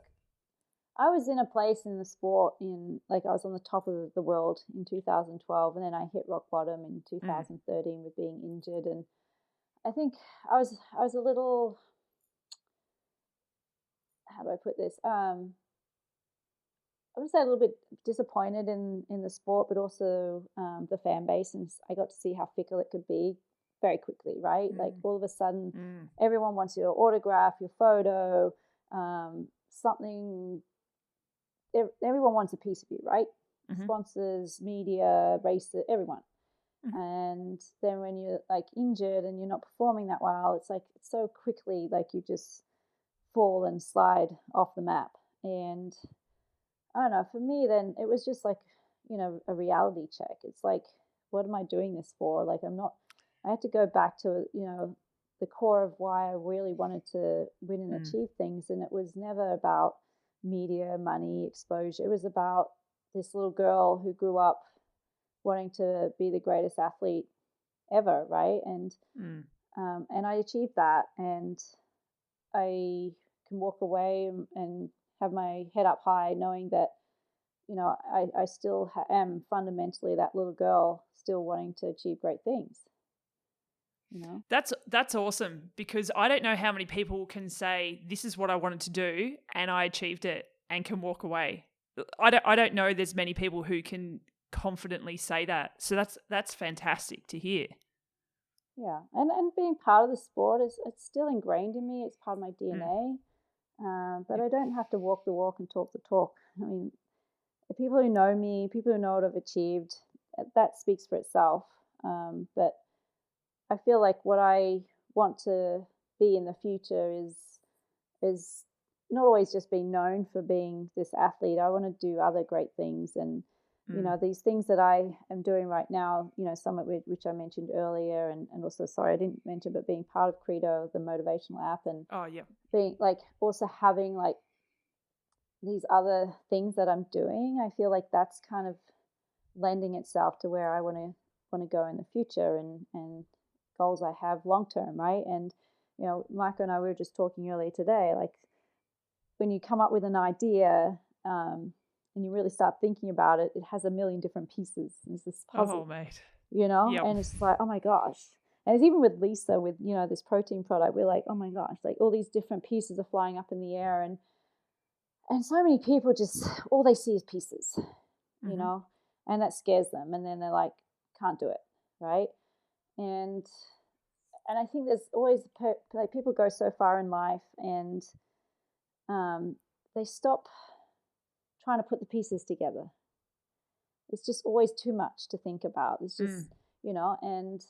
I was in a place in the sport I was on the top of the world in 2012, and then I hit rock bottom in 2013 with being injured, and I think I was a little, how do I put this? I would say a little bit disappointed in the sport, but also the fan base, and I got to see how fickle it could be very quickly, right? Like all of a sudden, everyone wants your autograph, your photo, something. Everyone wants a piece of you, right? Sponsors, media, racers, everyone. And then when you're like injured and you're not performing that well, it's like so quickly like you just fall and slide off the map. And I don't know, for me then it was just like, a reality check. It's like, what am I doing this for? Like I had to go back to, the core of why I really wanted to win and achieve things. And it was never about media, money, exposure. It was about this little girl who grew up wanting to be the greatest athlete ever, right? And I achieved that, and I can walk away and have my head up high, knowing that I still am fundamentally that little girl, still wanting to achieve great things. That's awesome, because I don't know how many people can say this is what I wanted to do and I achieved it and can walk away. I don't know there's many people who can confidently say that. So that's fantastic to hear. Yeah, and being part of the sport it's still ingrained in me. It's part of my DNA. But I don't have to walk the walk and talk the talk. I mean, the people who know me, people who know what I've achieved, that speaks for itself. But I feel like what I want to be in the future is not always just being known for being this athlete. I want to do other great things, and these things that I am doing right now. Some of which I mentioned earlier, and also sorry I didn't mention, but being part of Credo, the motivational app, and being like also having like these other things that I'm doing. I feel like that's kind of lending itself to where I want to go in the future and goals I have long term, right? And Michael and I were just talking earlier today, like when you come up with an idea and you really start thinking about it, it has a million different pieces. It's this puzzle, mate. And it's like, oh my gosh. And it's even with Lisa, with this protein product, we're like, oh my gosh, like all these different pieces are flying up in the air, and so many people just all they see is pieces, and that scares them, and then they're like, can't do it, right? And I think there's always like people go so far in life, and they stop trying to put the pieces together. It's just always too much to think about. It's just and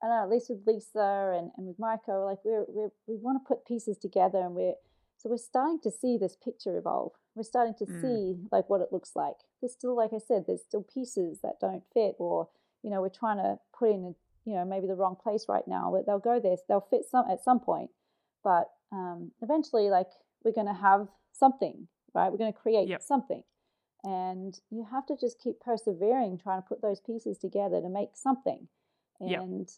I don't know, at least with Lisa and with Michael, like we want to put pieces together, and we're starting to see this picture evolve. We're starting to see like what it looks like. There's still, like I said, there's still pieces that don't fit, or we're trying to put in maybe the wrong place right now, but they'll go there. They'll fit at some point, but eventually, like we're going to have something, right? We're going to create something, and you have to just keep persevering, trying to put those pieces together to make something. And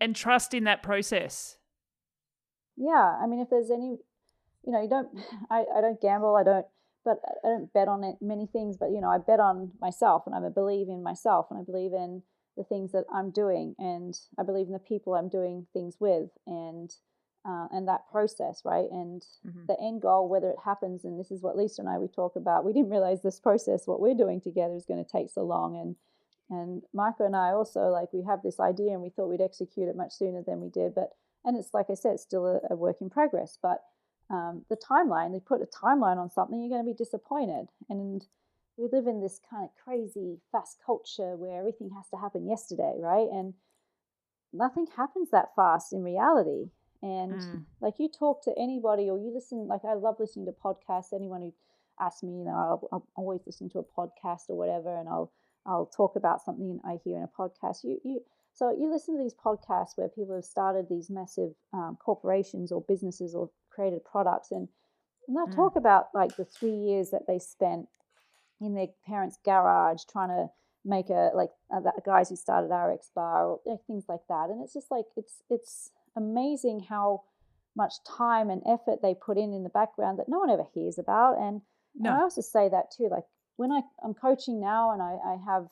and trust in that process. Yeah, I mean, if there's any I don't gamble, but I don't bet on it many things, but I bet on myself, and I believe in myself, and I believe in the things that I'm doing, and I believe in the people I'm doing things with, and that process, right? And the end goal, whether it happens, and this is what Lisa and we talk about. We didn't realize this process, what we're doing together, is going to take so long, and Micah and I also, like, we have this idea, and we thought we'd execute it much sooner than we did, and it's, like I said, it's still a work in progress, but the timeline, they put a timeline on something, you're going to be disappointed. And we live in this kind of crazy fast culture where everything has to happen yesterday, right? And nothing happens that fast in reality. And like, you talk to anybody, or you listen, like, I love listening to podcasts. Anyone who asks me, I'm always listening to a podcast or whatever, and I'll talk about something I hear in a podcast. So you listen to these podcasts where people have started these massive corporations or businesses or created products, and they'll talk about, like, the 3 years that they spent in their parents' garage trying to make the guys who started RX Bar, or things like that. And it's just like, it's amazing how much time and effort they put in the background that no one ever hears about. And I also say that too, like, when I'm coaching now, and I have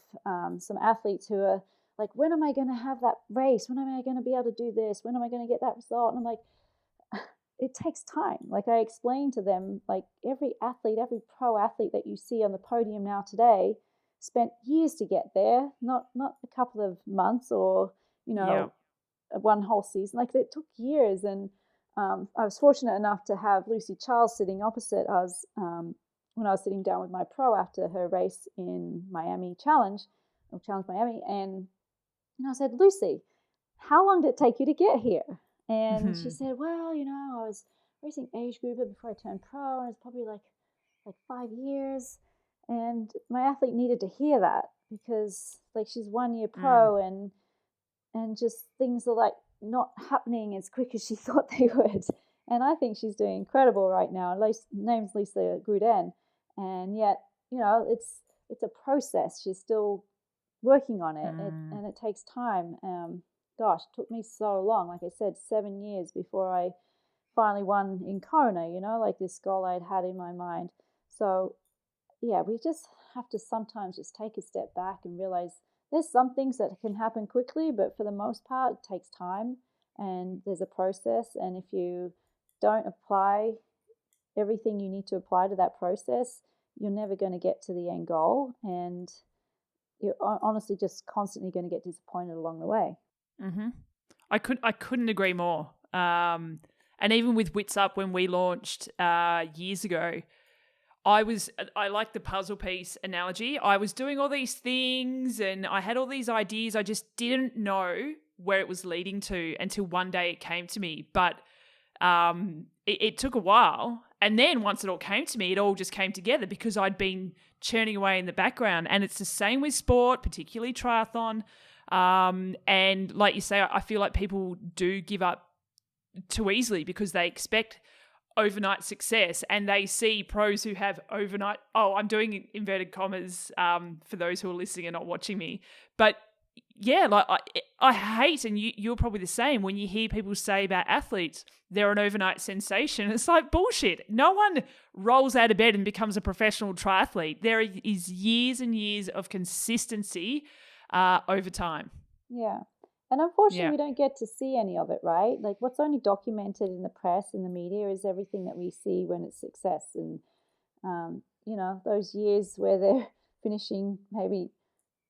some athletes who are like, when am I going to have that race? When am I going to be able to do this? When am I going to get that result? And I'm like, it takes time. Like, I explain to them, like, every pro athlete that you see on the podium now today spent years to get there, not a couple of months or, one whole season. Like, it took years. And I was fortunate enough to have Lucy Charles sitting opposite us when I was sitting down with my pro after her race in Challenge Miami. And I said, Lucy, how long did it take you to get here? And she said, well, I was racing age grouper before I turned pro, and it's probably like 5 years. And my athlete needed to hear that, because, like, she's 1 year pro, and just things are, like, not happening as quick as she thought they would. And I think she's doing incredible right now. Name's Lisa Gruden, and yet, it's a process. She's still working on it, and it takes time. Gosh, it took me so long. Like I said, 7 years before I finally won in Kona, like, this goal I'd had in my mind. So, yeah, we just have to sometimes just take a step back and realize there's some things that can happen quickly, but for the most part, it takes time, and there's a process. And if you don't apply everything you need to apply to that process, you're never going to get to the end goal, and you're honestly just constantly going to get disappointed along the way. I couldn't agree more. And even with Witsup, when we launched years ago, I like the puzzle piece analogy. I was doing all these things and I had all these ideas. I just didn't know where it was leading to until one day it came to me. But it took a while. And then once it all came to me, it all just came together because I'd been churning away in the background. And it's the same with sport, particularly triathlon. And like you say, I feel like people do give up too easily because they expect overnight success, and they see pros who have overnight, I'm doing inverted commas for those who are listening and not watching me. But yeah, like I hate, and you're probably the same, when you hear people say about athletes, they're an overnight sensation. It's like bullshit. No one rolls out of bed and becomes a professional triathlete. There is years and years of consistency over time. Yeah. And unfortunately, we don't get to see any of it, right? Like, what's only documented in the press and the media is everything that we see when it's success. And, those years where they're finishing maybe,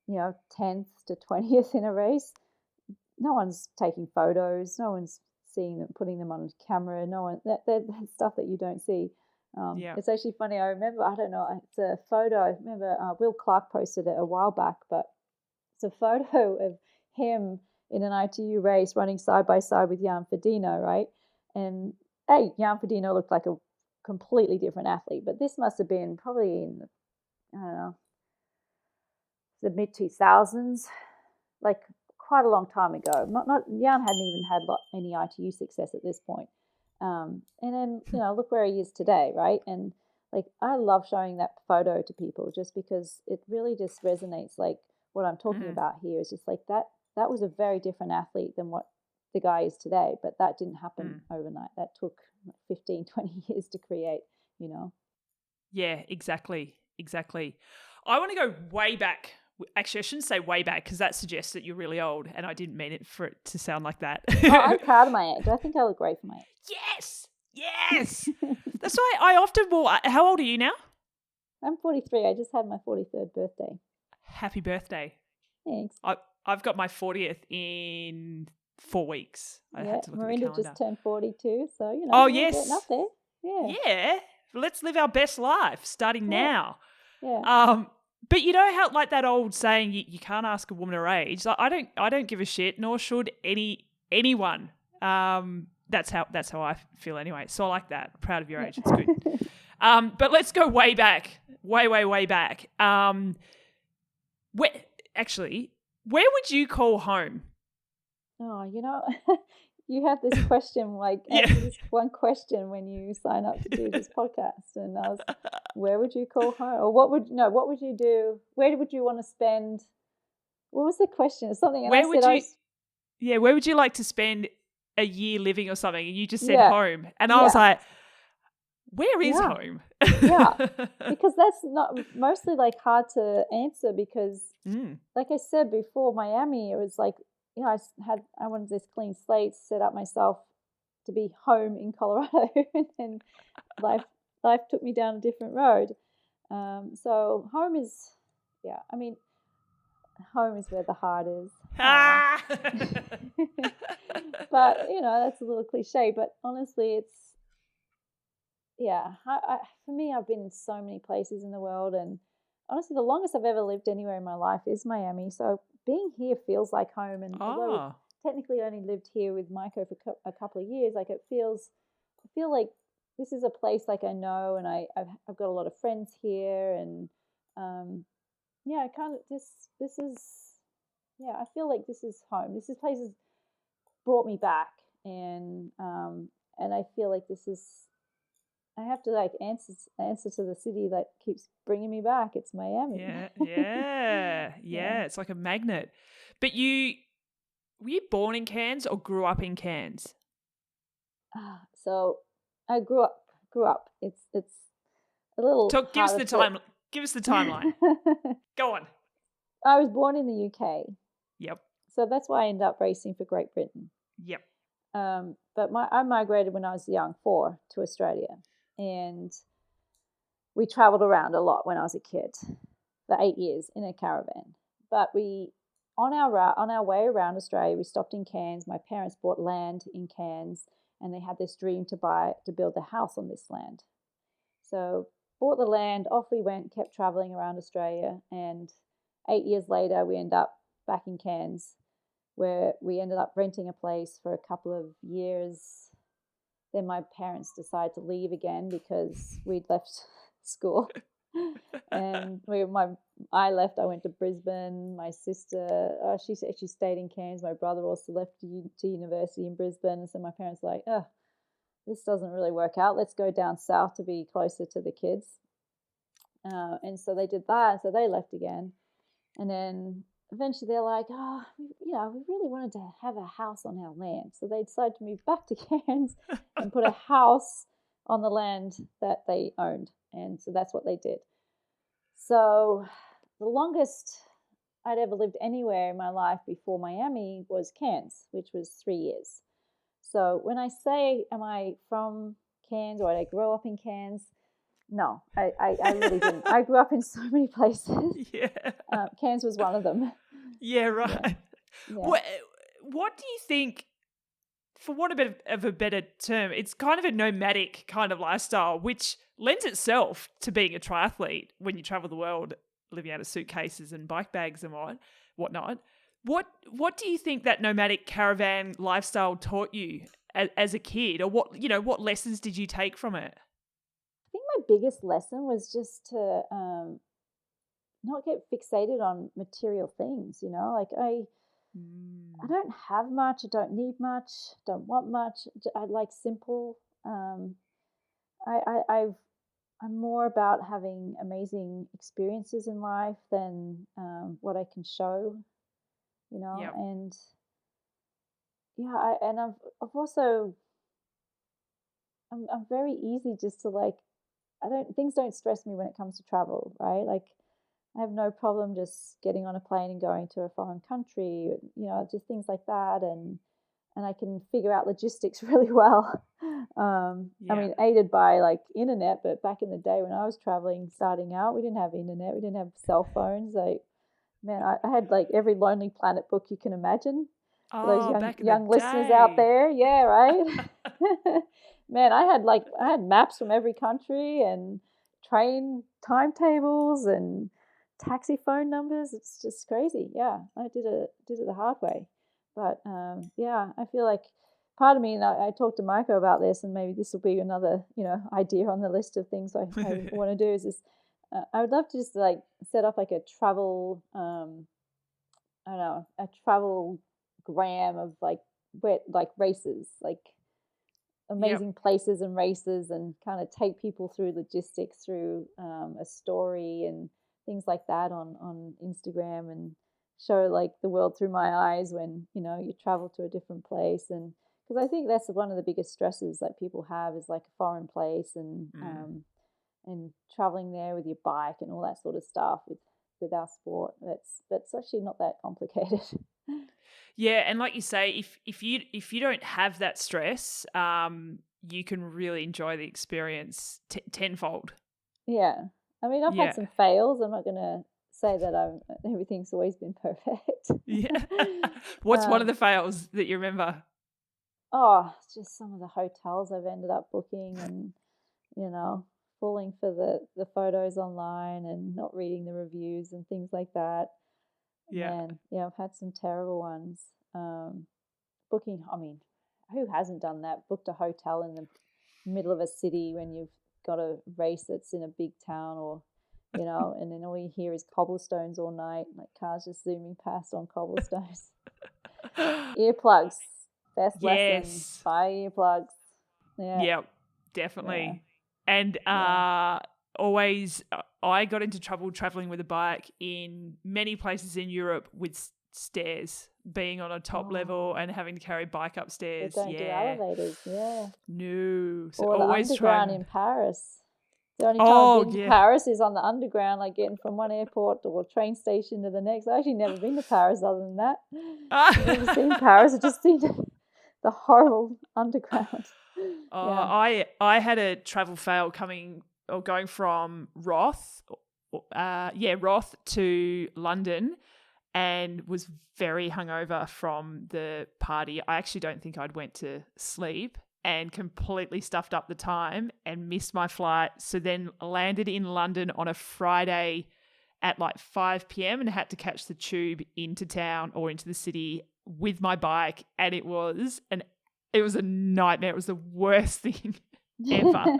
10th to 20th in a race, no one's taking photos. No one's seeing them, putting them on camera. No one, that's stuff that you don't see. It's actually funny. I remember, I don't know, it's a photo. I remember Will Clark posted it a while back, but it's a photo of him in an ITU race running side by side with Jan Frodeno, right? And Jan Frodeno looked like a completely different athlete, but this must have been probably in, I don't know, the mid-2000s, like quite a long time ago. Not Jan hadn't even had any ITU success at this point. And then, look where he is today, right? And like, I love showing that photo to people just because it really just resonates. Like, what I'm talking about here is just like that was a very different athlete than what the guy is today. But that didn't happen overnight. That took 15, 20 years to create, you know. Yeah, exactly. I want to go way back. Actually, I shouldn't say way back because that suggests that you're really old, and I didn't mean it for it to sound like that. I'm proud of my age. I think I look great for my age. Yes. That's why I often will. How old are you now? I'm 43. I just had my 43rd birthday. Happy birthday. Thanks. I've got my 40th in 4 weeks. I had to look Mirinda at the calendar. just turned 42, so, you know. Oh, we're yes. getting up there. Yeah. Let's live our best life starting now. Yeah. But you know how, like that old saying, you can't ask a woman her age. Like, I don't give a shit, nor should anyone. That's how I feel anyway. So I like that. I'm proud of your age. It's good. But let's go way back, way back. Where would you call home? Oh, you know, you had this question, like, answer this one question when you sign up to do this podcast, and I was, where would you call home, or what would you do? Where would you want to spend? What was the question? Something. And where would you like to spend a year living or something? And you just said home, and I was like, where is home? Because that's not mostly like hard to answer because, like I said before, Miami, it was like, you know, I wanted this clean slate, set up myself to be home in Colorado, and then life took me down a different road. So home is, home is where the heart is. But, you know, that's a little cliche, but honestly, it's, for me, I've been in so many places in the world, and honestly, the longest I've ever lived anywhere in my life is Miami. So being here feels like home. And although we've technically only lived here with Maiko for a couple of years, like I feel like this is a place like I know, and I've got a lot of friends here, and I feel like this is home. This place has brought me back, and I feel like this is. I have to like answer to the city that keeps bringing me back. It's Miami. Yeah. It's like a magnet. But were you born in Cairns or grew up in Cairns? So I grew up. It's a little. Give us the timeline. Go on. I was born in the UK. Yep. So that's why I ended up racing for Great Britain. Yep. But I migrated when I was young, 4, to Australia. And we traveled around a lot when I was a kid for 8 years in a caravan. But on our way around Australia, we stopped in Cairns. My parents bought land in Cairns, and they had this dream to build a house on this land. So bought the land, off we went, kept traveling around Australia. And 8 years later, we end up back in Cairns, where we ended up renting a place for a couple of years. Then my parents decided to leave again because we'd left school. And I left. I went to Brisbane. My sister, she stayed in Cairns. My brother also left to university in Brisbane. So my parents were like, this doesn't really work out. Let's go down south to be closer to the kids. And so they did that. So they left again. And then eventually they're like, we really wanted to have a house on our land. So they decided to move back to Cairns and put a house on the land that they owned. And so that's what they did. So the longest I'd ever lived anywhere in my life before Miami was Cairns, which was 3 years. So when I say, am I from Cairns or did I grow up in Cairns? No, I really didn't. I grew up in so many places. Yeah. Cairns was one of them. Yeah, right. Yeah. What do you think, for want of a better term, it's kind of a nomadic kind of lifestyle, which lends itself to being a triathlete when you travel the world, living out of suitcases and bike bags and whatnot. What do you think that nomadic caravan lifestyle taught you as a kid, or what lessons did you take from it? I think my biggest lesson was just to not get fixated on material things. Like I don't have much. I don't need much. Don't want much. I like simple. I'm more about having amazing experiences in life than what I can show. Yep. And I've also I'm very easy just to like, things don't stress me when it comes to travel, right? Like I have no problem just getting on a plane and going to a foreign country, just things like that, and I can figure out logistics really well. I mean, aided by like internet, but back in the day when I was traveling, starting out, we didn't have internet, we didn't have cell phones. Like, man, I had like every Lonely Planet book you can imagine. For those young listeners out there, yeah, right. Man, I had maps from every country and train timetables and taxi phone numbers. It's just crazy. Yeah, I did it the hard way. But I feel like part of me, and I talked to Maiko about this, and maybe this will be another idea on the list of things I want to do. Is I would love to just like set up like a travel, I don't know, a travel gram of like races, like amazing places and races, and kind of take people through logistics, through a story and things like that on Instagram, and show like the world through my eyes when you travel to a different place. And because I think that's one of the biggest stresses that people have is like a foreign place, and traveling there with your bike and all that sort of stuff with our sport. That's actually not that complicated. Yeah, and like you say, if you don't have that stress, you can really enjoy the experience tenfold. Yeah, I mean, I've had some fails. I'm not going to say that everything's always been perfect. Yeah. What's one of the fails that you remember? Oh, just some of the hotels I've ended up booking, and falling for the photos online and not reading the reviews and things like that. Yeah. Man, I've had some terrible ones. Booking, I mean, who hasn't done that? Booked a hotel in the middle of a city when you've got a race that's in a big town, or and then all you hear is cobblestones all night, like cars just zooming past on cobblestones. Earplugs, best lesson. Buy earplugs. Yeah. Yep, definitely. Yeah. And always, I got into trouble traveling with a bike in many places in Europe with stairs, being on a top level and having to carry bike upstairs. They don't do elevators. Yeah. No. So or always the underground in Paris. The only time I've been to Paris is on the underground, like getting from one airport or train station to the next. I've actually never been to Paris other than that. I've never seen Paris. I've just seen the horrible underground. I had a travel fail going from Roth to London, and was very hungover from the party. I actually don't think I'd went to sleep, and completely stuffed up the time and missed my flight. So then landed in London on a Friday at like 5 p.m. and had to catch the tube into town or into the city with my bike. And it was a nightmare. It was the worst thing ever.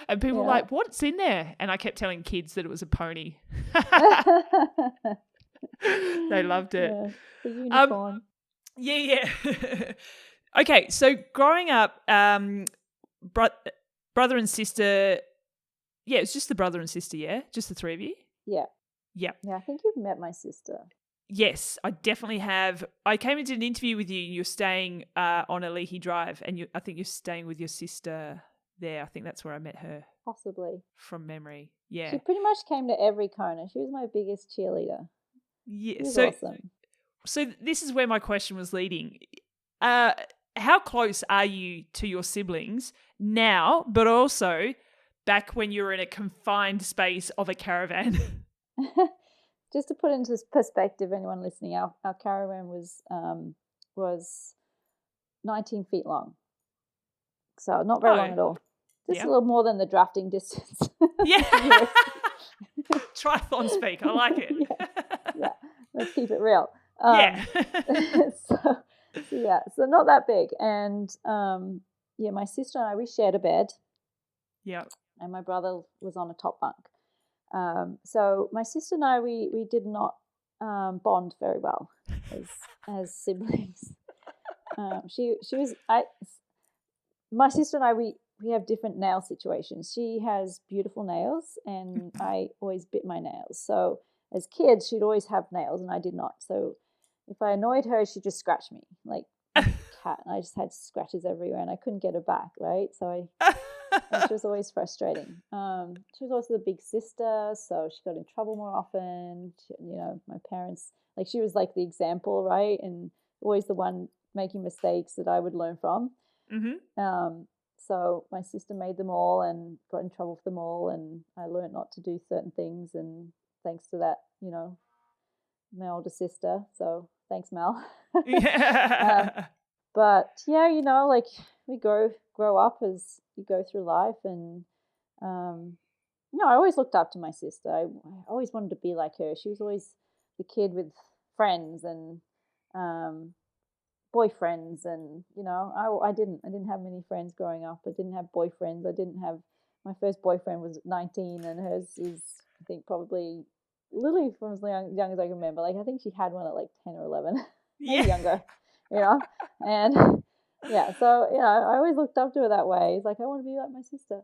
And people were like, what's in there? And I kept telling kids that it was a pony. They loved it. Yeah, the unicorn. Yeah. Okay, so growing up, brother and sister, it's just the brother and sister, just the three of you? Yeah. Yeah. Yeah, I think you've met my sister. Yes, I definitely have. I came and did an interview with you, and you're staying on Alihi Drive, and I think you're staying with your sister there. I think that's where I met her. Possibly. From memory, yeah. She pretty much came to every Kona. She was my biggest cheerleader. Yeah, she was awesome. So this is where my question was leading. How close are you to your siblings now, but also back when you were in a confined space of a caravan? Just to put into perspective, anyone listening, our caravan was 19 feet long. So not very long at all. Just a little more than the drafting distance. Yeah. Triathlon speak. I like it. Yeah. Let's keep it real. So not that big. And my sister and I, we shared a bed. Yeah. And my brother was on a top bunk. So my sister and I, we did not bond very well as siblings. My sister and I, we have different nail situations. She has beautiful nails, and I always bit my nails. So as kids, she'd always have nails, and I did not. So if I annoyed her, she'd just scratch me, like cat, and I just had scratches everywhere, and I couldn't get her back, right? So which was always frustrating. She was also the big sister, so she got in trouble more often. My parents, like, she was like the example, right? And always the one making mistakes that I would learn from. Mm-hmm. So my sister made them all and got in trouble for them all, and I learned not to do certain things, and thanks to that, my older sister. So thanks, Mel. Yeah. But yeah, like, we grow up as you go through life, and I always looked up to my sister. I always wanted to be like her. She was always the kid with friends and boyfriends, and I didn't have many friends growing up. I didn't have boyfriends. My first boyfriend was 19, and hers is, I think, probably literally from as young as I can remember. Like, I think she had one at like 10 or 11, maybe younger, and yeah, so I always looked up to her that way. It's like, I want to be like my sister.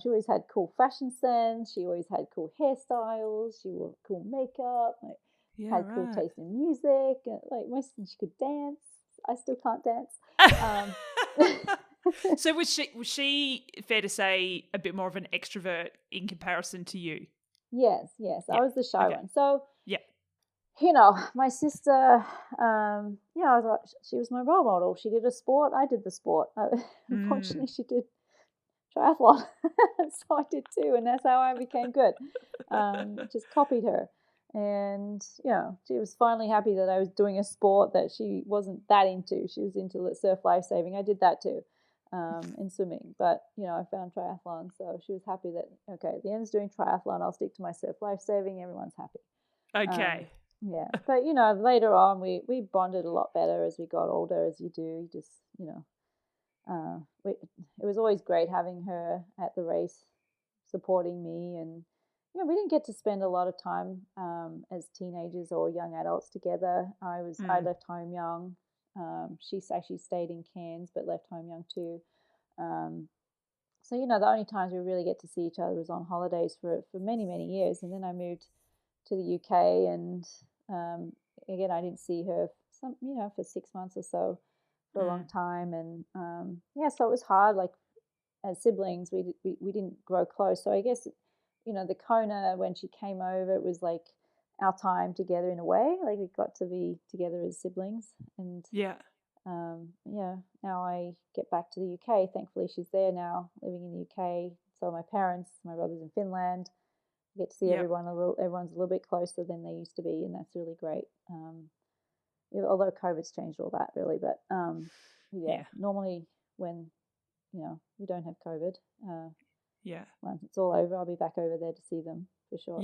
She always had cool fashion sense. She always had cool hairstyles. She wore cool makeup. Had cool taste in music. Like, my sister, she could dance. I still can't dance. So was she, fair to say, a bit more of an extrovert in comparison to you? Yes. Yeah. I was the shy one. So yeah. My sister, she was my role model. She did a sport. I did the sport. Unfortunately, she did triathlon. So I did too. And that's how I became good. Just copied her. And, she was finally happy that I was doing a sport that she wasn't that into. She was into surf lifesaving. I did that too, in swimming. But, I found triathlon. So she was happy that, okay, Leanna's doing triathlon. I'll stick to my surf lifesaving. Everyone's happy. Okay. Yeah. But, later on, we bonded a lot better as we got older, as you do. You just, it was always great having her at the race, supporting me. And we didn't get to spend a lot of time as teenagers or young adults together. I left home young. She actually stayed in Cairns but left home young too. So the only times we really get to see each other was on holidays for many, many years. And then I moved to the UK, and again, I didn't see her for 6 months or so, for a long time. And so it was hard. Like, as siblings, we didn't grow close. So I guess the Kona, when she came over, it was like our time together in a way. Like, we got to be together as siblings. And now I get back to the UK. Thankfully, she's there now, living in the UK. So my parents, my brother's in Finland. I get to see everyone's a little bit closer than they used to be, and that's really great. Although COVID's changed all that, really. But normally when we don't have COVID, once it's all over, I'll be back over there to see them for sure.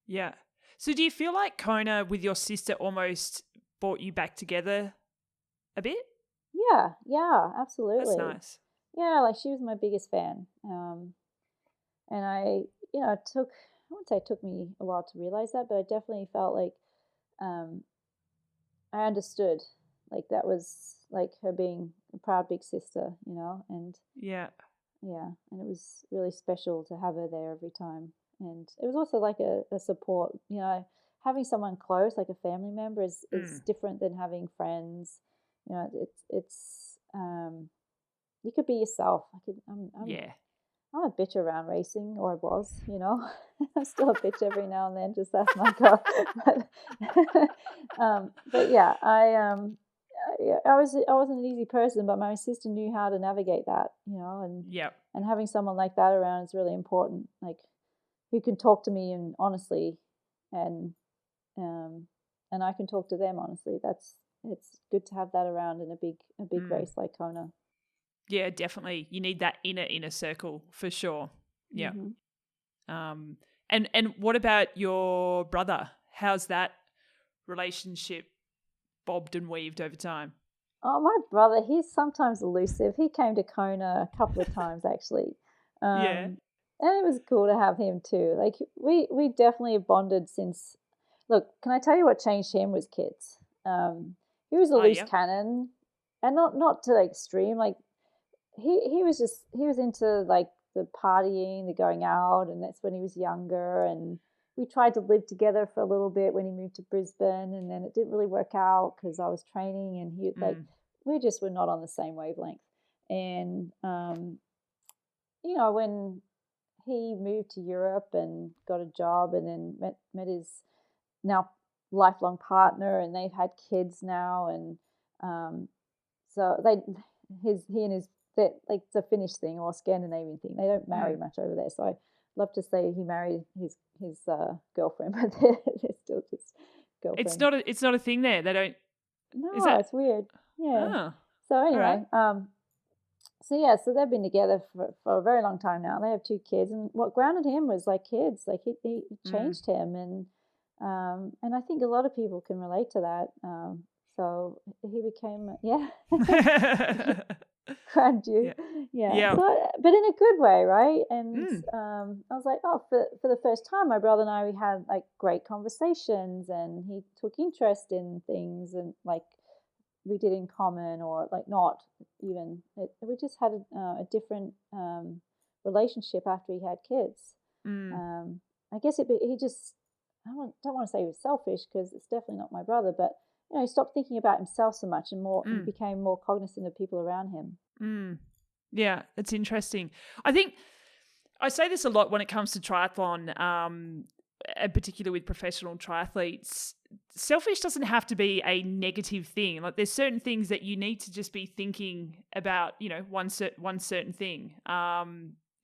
Yeah. So do you feel like Kona with your sister almost brought you back together a bit? Yeah, absolutely. That's nice. Yeah, like, she was my biggest fan. And I wouldn't say it took me a while to realize that, but I definitely felt like I understood, like, that was like her being a proud big sister, and and it was really special to have her there every time. And it was also like a support, having someone close, like a family member, is different than having friends. It's you could be yourself. I'm a bitch around racing, or I was, I'm still a bitch every now and then, just ask my girl. But yeah, I wasn't an easy person, but my sister knew how to navigate that, and having someone like that around is really important. Like, who can talk to me and honestly, and I can talk to them honestly. It's good to have that around in a big race like Kona. Yeah, definitely. You need that inner circle for sure. Yeah. Mm-hmm. And what about your brother? How's that relationship bobbed and weaved over time? Oh, my brother, he's sometimes elusive. He came to Kona a couple of times actually. And it was cool to have him too. Like, we definitely have bonded since. Look, can I tell you what changed him was kids. He was a loose cannon, and not to the extreme. Like, he was into like the partying, the going out, and that's when he was younger. And we tried to live together for a little bit when he moved to Brisbane, and then it didn't really work out because I was training, and he like we just were not on the same wavelength. And you know, when he moved to Europe and got a job, and then met his now lifelong partner, and they've had kids now, and so he and his, that, like, it's a Finnish thing or Scandinavian thing. They don't marry much over there. So I love to say he married his girlfriend, but they're still just girlfriend. It's not a thing there. They don't. No, it's weird. Yeah. Oh, So anyway, right. so they've been together for a very long time now. They have 2 kids, and what grounded him was like kids. Like he changed him, and I think a lot of people can relate to that. So he became grabbed you, yeah. So, but in a good way, right? And I was like, oh, for the first time, my brother and I, we had like great conversations, and he took interest in things, and like we did in common, or like not even. We just had a different relationship after he had kids. I guess he just, don't want to say he was selfish, because it's definitely not my brother, but you know, he stopped thinking about himself so much, and he became more cognizant of people around him. Yeah, it's interesting. I think I say this a lot when it comes to triathlon, and particularly with professional triathletes. Selfish doesn't have to be a negative thing. Like, there's certain things that you need to just be thinking about, you know, one certain thing.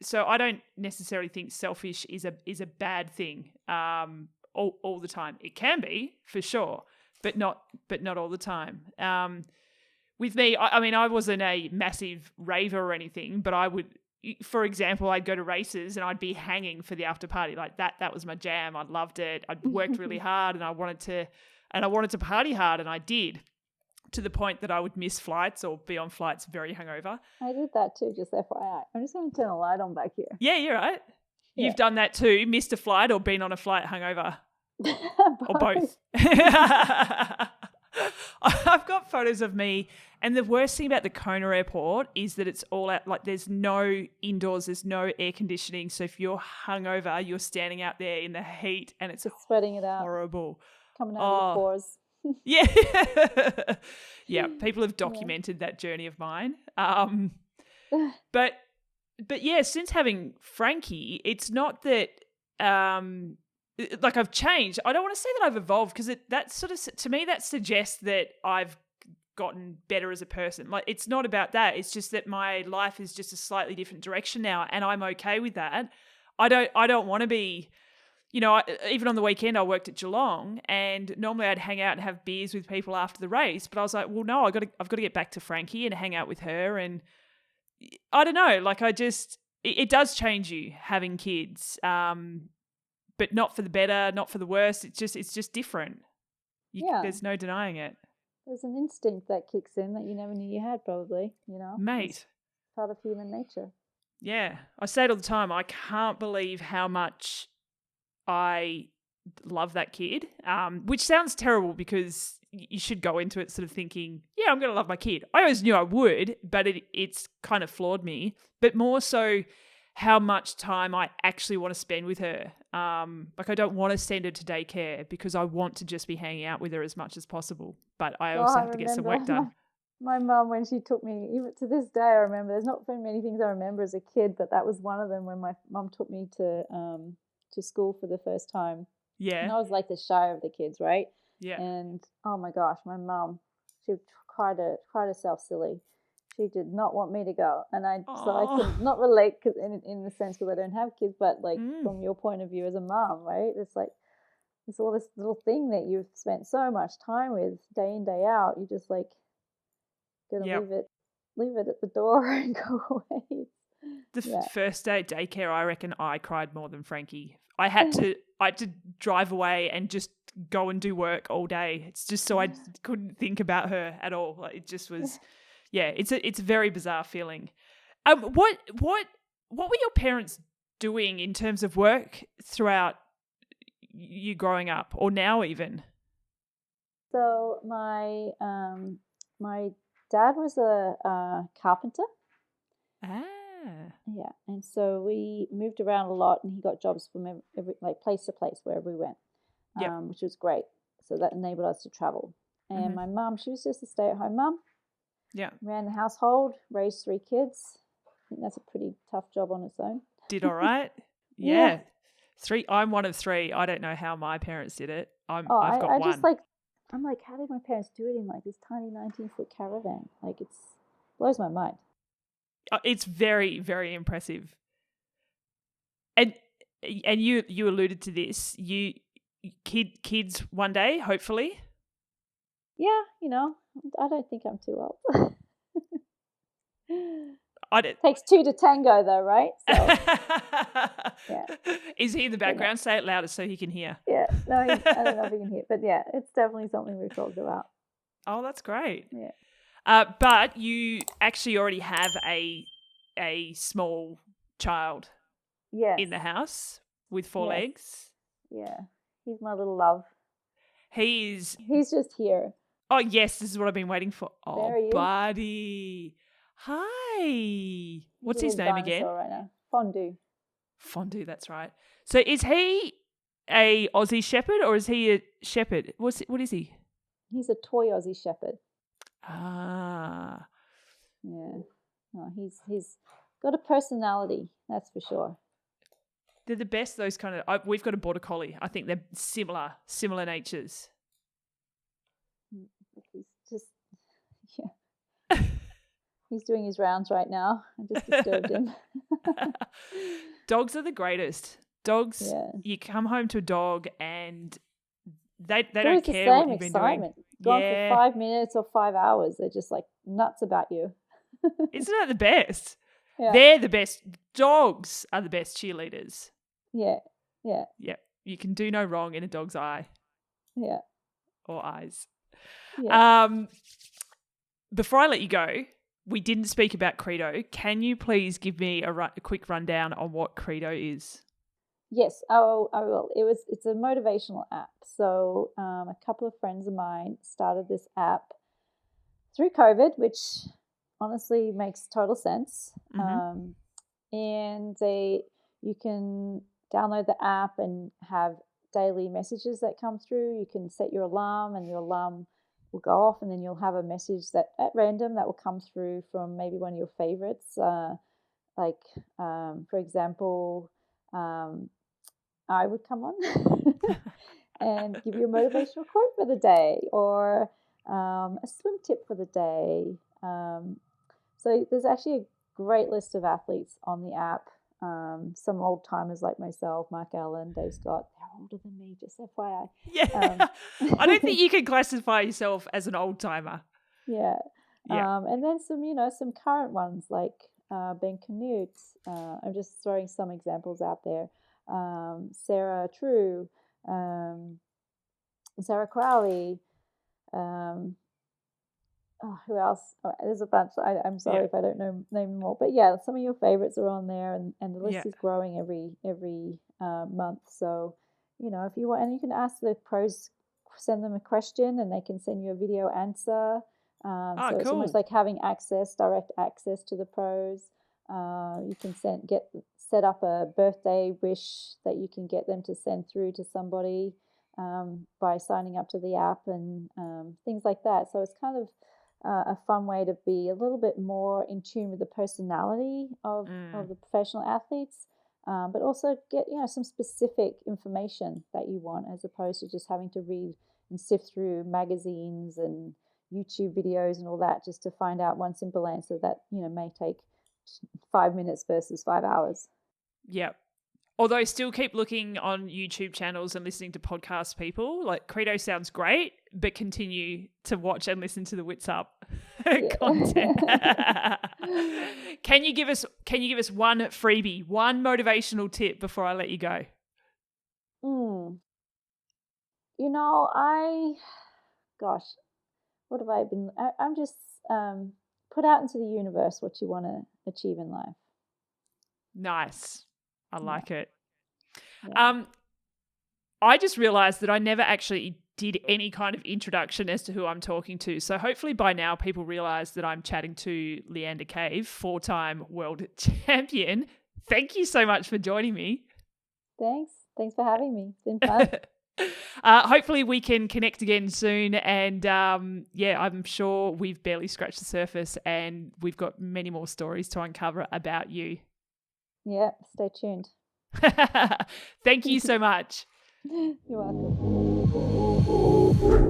So I don't necessarily think selfish is a bad thing all the time. It can be, for sure, but not all the time. With me, I mean, I wasn't a massive raver or anything, but I would, for example, I'd go to races and I'd be hanging for the after party. Like that was my jam. I loved it. I'd worked really hard, and I wanted to party hard, and I did, to the point that I would miss flights or be on flights very hungover. I did that too, just FYI. I'm just going to turn a light on back here. Yeah, you're right. Yeah. You've done that too, missed a flight or been on a flight hungover. Or both. I've got photos of me, and the worst thing about the Kona airport is that it's all out, like there's no indoors, there's no air conditioning. So if you're hungover, you're standing out there in the heat, and it's sweating it out. Horrible. Coming out of your pores. Yeah. Yeah, people have documented that journey of mine. But yeah, since having Frankie, it's not that like I've changed. I don't want to say that I've evolved, because that sort of, to me, that suggests that I've gotten better as a person. Like, it's not about that. It's just that my life is just a slightly different direction now, and I'm okay with that. I don't want to be, you know, even on the weekend I worked at Geelong, and normally I'd hang out and have beers with people after the race, but I was like, well, no, I've got to get back to Frankie and hang out with her. And I don't know, like, it does change you having kids. But not for the better, not for the worse. It's just different. There's no denying it. There's an instinct that kicks in that you never knew you had, probably, you know. Mate. It's part of human nature. Yeah. I say it all the time. I can't believe how much I love that kid, which sounds terrible, because you should go into it sort of thinking, yeah, I'm going to love my kid. I always knew I would, but it's kind of flawed me. But more so, how much time I actually want to spend with her. Like, I don't want to send her to daycare, because I want to just be hanging out with her as much as possible. But I also have to get some work done. My mum, when she took me, even to this day, I remember, there's not very many things I remember as a kid, but that was one of them, when my mum took me to school for the first time. Yeah. And I was like the shy of the kids, right? Yeah. And oh my gosh, my mum, she cried herself silly. She did not want me to go, and so I could not relate, because in the sense, because I don't have kids, but like from your point of view as a mom, right? It's like it's all this little thing that you've spent so much time with day in, day out. You just like gonna leave it at the door and go away. The first day at daycare, I reckon I cried more than Frankie. I had to drive away and just go and do work all day. It's just so I couldn't think about her at all. Like, it just was. Yeah, it's a very bizarre feeling. What were your parents doing in terms of work throughout you growing up, or now even? So my dad was a carpenter. Yeah, and so we moved around a lot, and he got jobs from every like place to place wherever we went, which was great. So that enabled us to travel. And my mum, she was just a stay-at-home mum. Yeah. Ran the household, raised 3 kids. I think that's a pretty tough job on its own. Did all right. Yeah. 3. I'm one of 3. I don't know how my parents did it. I've got I one. just I'm like, how did my parents do it in like this tiny 19-foot caravan? Like, it's blows my mind. It's very, very impressive. And you alluded to this. You kids one day, hopefully. Yeah, I don't think I'm too old. Takes 2 to tango, though, right? So, yeah. Is he in the background? Say it louder so he can hear. Yeah, no, I don't know if he can hear, but yeah, it's definitely something we've talked about. Oh, that's great. Yeah. But you actually already have a small child. Yes. In the house with 4 legs. Yeah, he's my little love. He's just here. Oh yes, this is what I've been waiting for. Oh, there he is. Buddy. Hi. What's his name again? Right now. Fondue, that's right. So is he a Aussie Shepherd or is he a Shepherd? What is he? He's a toy Aussie Shepherd. Ah. Yeah. No, he's got a personality, that's for sure. They're the best, those kind of... we've got a Border Collie. I think they're similar natures. He's just... Yeah. He's doing his rounds right now. I just disturbed him. Dogs are the greatest. Dogs, you come home to a dog and they don't care what you've been doing. Gone for 5 minutes or 5 hours. They're just like nuts about you. Isn't that the best? Yeah. They're the best. Dogs are the best cheerleaders. Yeah. You can do no wrong in a dog's eye. Yeah. Or eyes. Yeah. Before I let you go, we didn't speak about Credo. Can you please give me a quick rundown on what Credo is? Yes, I will. It's a motivational app. So a couple of friends of mine started this app through COVID, which honestly makes total sense. Mm-hmm. And you can download the app and have daily messages that come through. You can set your alarm and your alarm will go off and then you'll have a message that at random that will come through from maybe one of your favorites. For example, I would come on and give you a motivational quote for the day or a swim tip for the day. So there's actually a great list of athletes on the app. Some old timers like myself, Mark Allen, Dave Scott. They're older than me, just FYI. Yeah, I don't think you can classify yourself as an old timer. Yeah. And then some current ones like Ben Canute. I'm just throwing some examples out there. Sarah True, Sarah Crowley. Who else? Oh, there's a bunch. I'm sorry if I don't name them all, but yeah, some of your favorites are on there, and the list is growing every month. So, if you want, and you can ask the pros, send them a question, and they can send you a video answer. So it's almost like having direct access to the pros. You can set up a birthday wish that you can get them to send through to somebody by signing up to the app and things like that. So it's kind of a fun way to be a little bit more in tune with the personality of the professional athletes, but also get some specific information that you want, as opposed to just having to read and sift through magazines and YouTube videos and all that just to find out one simple answer that may take 5 minutes versus 5 hours. Yep. Although still keep looking on YouTube channels and listening to podcast people. Like Credo sounds great, but continue to watch and listen to the Witsup content. Can you give us one freebie, one motivational tip before I let you go? What have I been? I'm just put out into the universe what you want to achieve in life. Nice. I like it. Yeah. I just realized that I never actually did any kind of introduction as to who I'm talking to. So hopefully by now people realize that I'm chatting to Leanda Cave, 4-time world champion. Thank you so much for joining me. Thanks for having me. It's been fun. Hopefully we can connect again soon. And I'm sure we've barely scratched the surface and we've got many more stories to uncover about you. Yeah, stay tuned. Thank you so much. You're welcome.